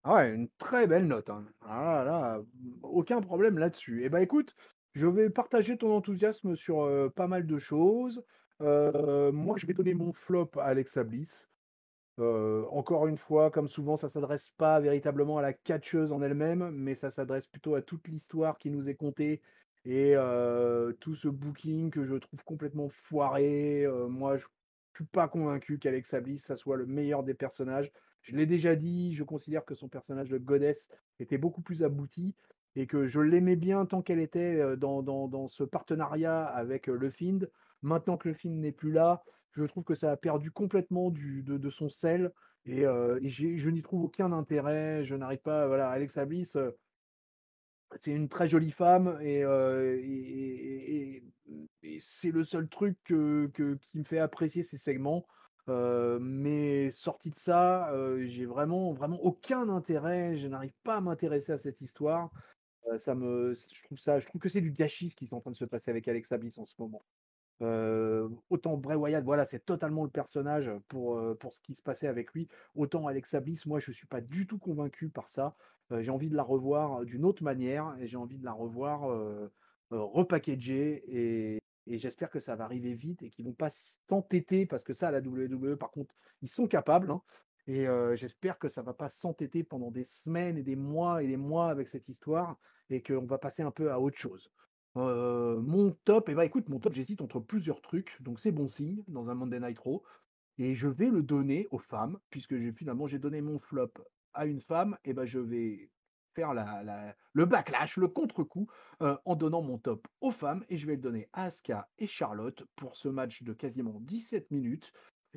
Ah ouais, une très belle note, hein. Ah là, aucun problème là-dessus. Eh ben écoute, je vais partager ton enthousiasme sur pas mal de choses. Moi, je vais donner mon flop à Alexa Bliss. Encore une fois, comme souvent, ça s'adresse pas véritablement à la catcheuse en elle-même, mais ça s'adresse plutôt à toute l'histoire qui nous est contée et tout ce booking que je trouve complètement foiré. Moi, je suis pas convaincu qu'Alexa Bliss, ça soit le meilleur des personnages. Je l'ai déjà dit, je considère que son personnage de Goddess était beaucoup plus abouti. et que je l'aimais bien tant qu'elle était dans ce partenariat avec Le Find. Maintenant que Le Find n'est plus là, je trouve que ça a perdu complètement de son sel et je n'y trouve aucun intérêt. Je n'arrive pas. Voilà, Alexa Bliss, c'est une très jolie femme et c'est le seul truc qui me fait apprécier ces segments. Mais sorti de ça, j'ai vraiment, vraiment aucun intérêt. Je n'arrive pas à m'intéresser à cette histoire. Je trouve que c'est du gâchis ce qui est en train de se passer avec Alexa Bliss en ce moment. Autant Bray Wyatt, voilà, c'est totalement le personnage pour ce qui se passait avec lui. Autant Alexa Bliss, moi, je suis pas du tout convaincu par ça. J'ai envie de la revoir d'une autre manière et j'ai envie de la revoir repackagée et j'espère que ça va arriver vite et qu'ils vont pas s'entêter parce que ça, à la WWE, par contre, ils sont capables, hein. Et j'espère que ça va pas s'entêter pendant des semaines et des mois avec cette histoire et qu'on va passer un peu à autre chose. Mon top, et bah écoute, mon top, j'hésite entre plusieurs trucs, donc c'est bon signe dans un Monday Night Raw. Et je vais le donner aux femmes, puisque finalement j'ai donné mon flop à une femme, et ben je vais faire le backlash, le contre-coup, en donnant mon top aux femmes, et je vais le donner à Asuka et Charlotte pour ce match de quasiment 17 minutes.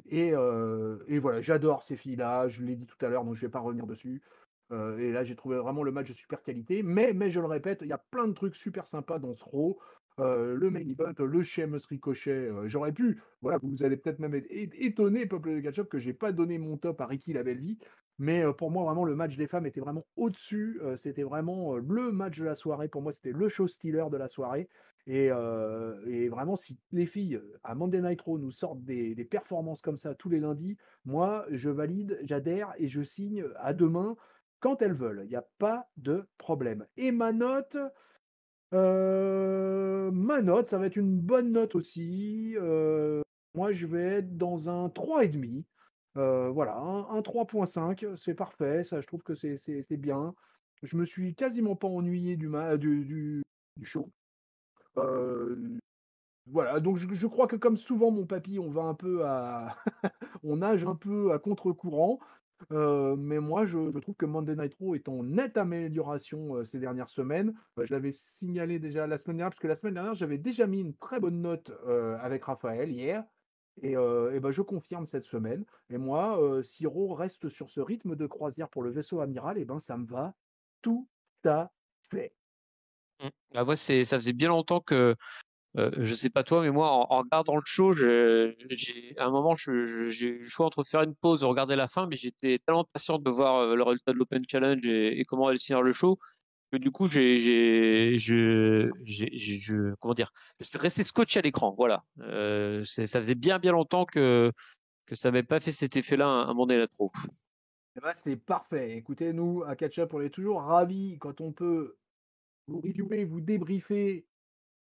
Et voilà, j'adore ces filles-là, je l'ai dit tout à l'heure, donc je ne vais pas revenir dessus. Et là, j'ai trouvé vraiment le match de super qualité, mais je le répète, il y a plein de trucs super sympas dans ce Raw. Le main event, le Sheamus Ricochet, j'aurais pu, voilà, vous allez peut-être même être étonné, Peuple de Ketchup, que j'ai pas donné mon top à Ricky Lavelli, mais pour moi, vraiment, le match des femmes était vraiment au-dessus. C'était vraiment le match de la soirée. Pour moi, c'était le show stealer de la soirée. Et vraiment, si les filles à Monday Night Raw nous sortent des performances comme ça tous les lundis, moi, je valide, j'adhère et je signe à demain quand elles veulent. Il n'y a pas de problème. Et ma note, ça va être une bonne note aussi. Moi, je vais être dans un 3,5. Voilà, un 3,5, c'est parfait. Ça, je trouve que c'est bien. Je me suis quasiment pas ennuyé du show. Euh, voilà, donc je crois que comme souvent, mon papy, on va un peu à, on nage un peu à contre-courant. Mais moi, je trouve que Monday Night Raw est en nette amélioration ces dernières semaines. Je l'avais signalé déjà la semaine dernière, parce que la semaine dernière, j'avais déjà mis une très bonne note avec Raphaël hier. Et ben, je confirme cette semaine. Et moi, si Raw reste sur ce rythme de croisière pour le vaisseau amiral, et ben, ça me va tout à fait. Ah, moi, ça faisait bien longtemps que, je sais pas toi, mais moi, en regardant le show, à un moment, j'ai eu le choix entre faire une pause ou regarder la fin, mais j'étais tellement patient de voir le résultat de l'Open Challenge et comment allait se finir le show, que du coup, comment dire, je suis resté scotché à l'écran, voilà. Ça faisait bien, bien longtemps que ça n'avait pas fait cet effet-là un Monday Night Raw. Eh ben, c'est parfait. Écoutez, nous, à Catch Up, on est toujours ravis quand on peut vous reviewer, vous débriefer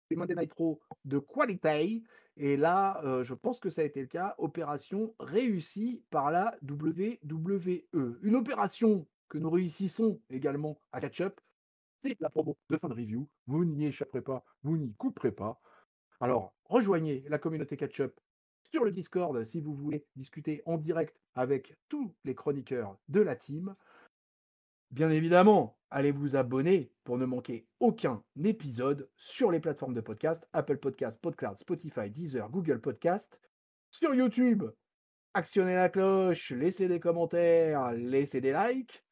des Monday Night Raw de qualité. Et là, je pense que ça a été le cas. Opération réussie par la WWE. Une opération que nous réussissons également à catch-up, c'est la promo de fin de review. Vous n'y échapperez pas, vous n'y couperez pas. Alors, rejoignez la communauté catch-up sur le Discord si vous voulez discuter en direct avec tous les chroniqueurs de la team. Bien évidemment, allez vous abonner pour ne manquer aucun épisode sur les plateformes de podcast, Apple Podcast, PodCloud, Spotify, Deezer, Google Podcast. Sur YouTube, actionnez la cloche, laissez des commentaires, laissez des likes.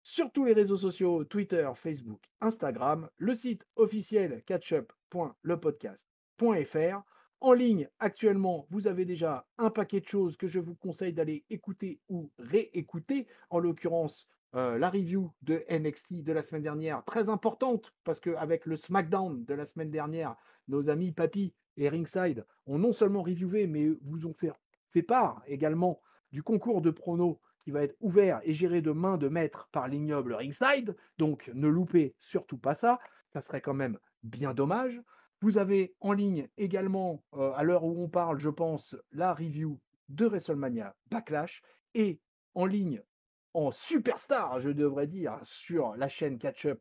Sur tous les réseaux sociaux, Twitter, Facebook, Instagram, le site officiel catchup.lepodcast.fr. En ligne, actuellement, vous avez déjà un paquet de choses que je vous conseille d'aller écouter ou réécouter. En l'occurrence, la review de NXT de la semaine dernière, très importante, parce qu'avec le SmackDown de la semaine dernière, nos amis Papy et Ringside ont non seulement reviewé, mais vous ont fait part également du concours de pronos qui va être ouvert et géré de main de maître par l'ignoble Ringside. Donc ne loupez surtout pas ça. Ça serait quand même bien dommage. Vous avez en ligne également, à l'heure où on parle, je pense, la review de WrestleMania Backlash et en ligne, en superstar, je devrais dire, sur la chaîne Catch-Up,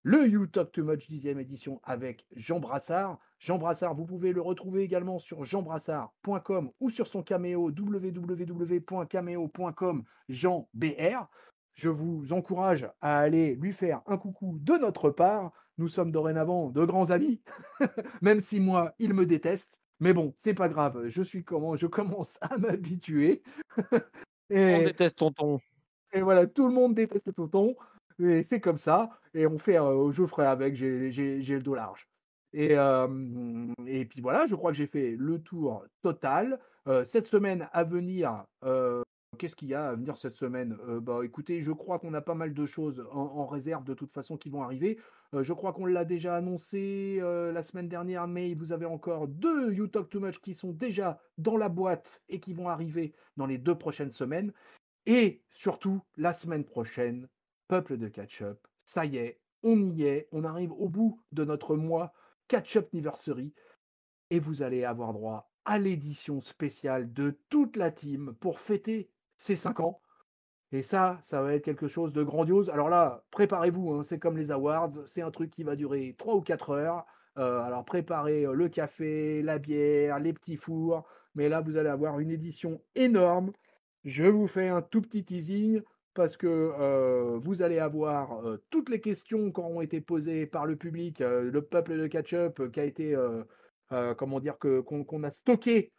le You Talk Too Much 10e édition avec Jean Brassard. Jean Brassard, vous pouvez le retrouver également sur jeanbrassard.com ou sur son caméo www.cameo.com Jean BR. je vous encourage à aller lui faire un coucou de notre part. Nous sommes dorénavant de grands amis, même si moi, il me déteste. Mais bon, c'est pas grave, je commence à m'habituer. On Et, déteste tonton. et voilà, tout le monde déteste tonton. Et c'est comme ça. Et on fait, je ferai avec, j'ai le dos large. Et puis voilà, je crois que j'ai fait le tour total. Cette semaine à venir, qu'est-ce qu'il y a à venir cette semaine? Bah, écoutez, je crois qu'on a pas mal de choses en réserve de toute façon qui vont arriver. Je crois qu'on l'a déjà annoncé la semaine dernière, mais vous avez encore 2 You Talk Too Much qui sont déjà dans la boîte et qui vont arriver dans les 2 prochaines semaines. Et surtout, la semaine prochaine, Peuple de Catch-up, ça y est, on y est, on arrive au bout de notre mois Catch-up Anniversary et vous allez avoir droit à l'édition spéciale de toute la team pour fêter ces 5 ans. Et ça va être quelque chose de grandiose. Alors là, préparez-vous, hein, c'est comme les awards, c'est un truc qui va durer 3 ou 4 heures. Alors préparez le café, la bière, les petits fours. Mais là, vous allez avoir une édition énorme. Je vous fais un tout petit teasing parce que vous allez avoir toutes les questions qui auront été posées par le public, le peuple de Catch-up qui a été, comment dire, qu'on a stocké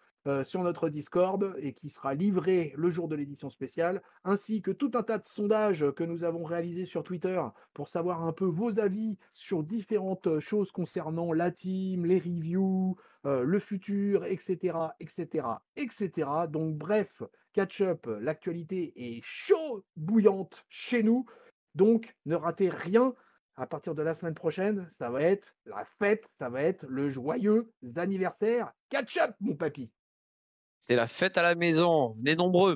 sur notre Discord et qui sera livré le jour de l'édition spéciale, ainsi que tout un tas de sondages que nous avons réalisés sur Twitter pour savoir un peu vos avis sur différentes choses concernant la team, les reviews, le futur, etc., etc., etc. Donc bref, catch-up, l'actualité est chaud bouillante chez nous, donc ne ratez rien. À partir de la semaine prochaine, ça va être la fête, ça va être le joyeux anniversaire catch-up, mon papy. C'est la fête à la maison. Venez nombreux.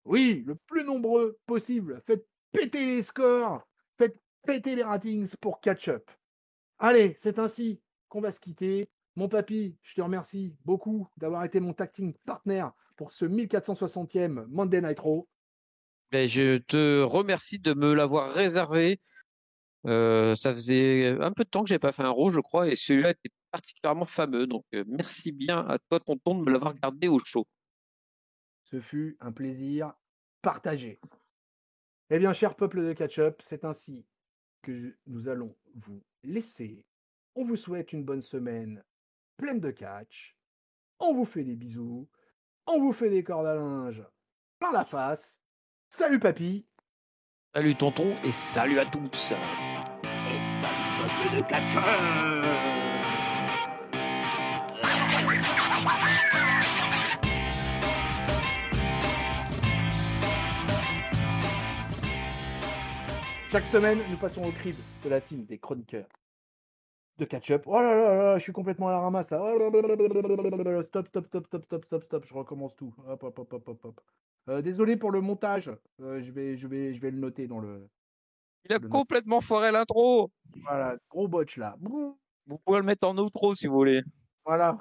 Oui, le plus nombreux possible. Faites péter les scores, faites péter les ratings pour catch-up. Allez, c'est ainsi qu'on va se quitter. Mon papy, je te remercie beaucoup d'avoir été mon tag team partner pour ce 1460e Monday Night Raw. Ben, je te remercie de me l'avoir réservé. Ça faisait un peu de temps que j'ai pas fait un Raw, je crois, et celui-là était particulièrement fameux. Donc, merci bien à toi, tonton, de me l'avoir gardé au chaud. Ce fut un plaisir partagé. Eh bien, cher peuple de catch-up, c'est ainsi que nous allons vous laisser. On vous souhaite une bonne semaine pleine de catch. On vous fait des bisous. On vous fait des cordes à linge plein la face. Salut papy. Salut, tonton, et salut à tous. Et salut peuple de catch-up. Chaque semaine, nous passons au crible de la team des chroniqueurs de catch-up. Oh là là là, je suis complètement à la ramasse là. Stop, stop, stop, stop, stop, stop, stop. Je recommence tout. Hop, hop, hop, hop, hop, hop. Désolé pour le montage. Je vais le noter dans le. Il a le note. complètement foiré l'intro. Voilà, gros botch là. Vous pouvez le mettre en outro si vous voulez. Voilà.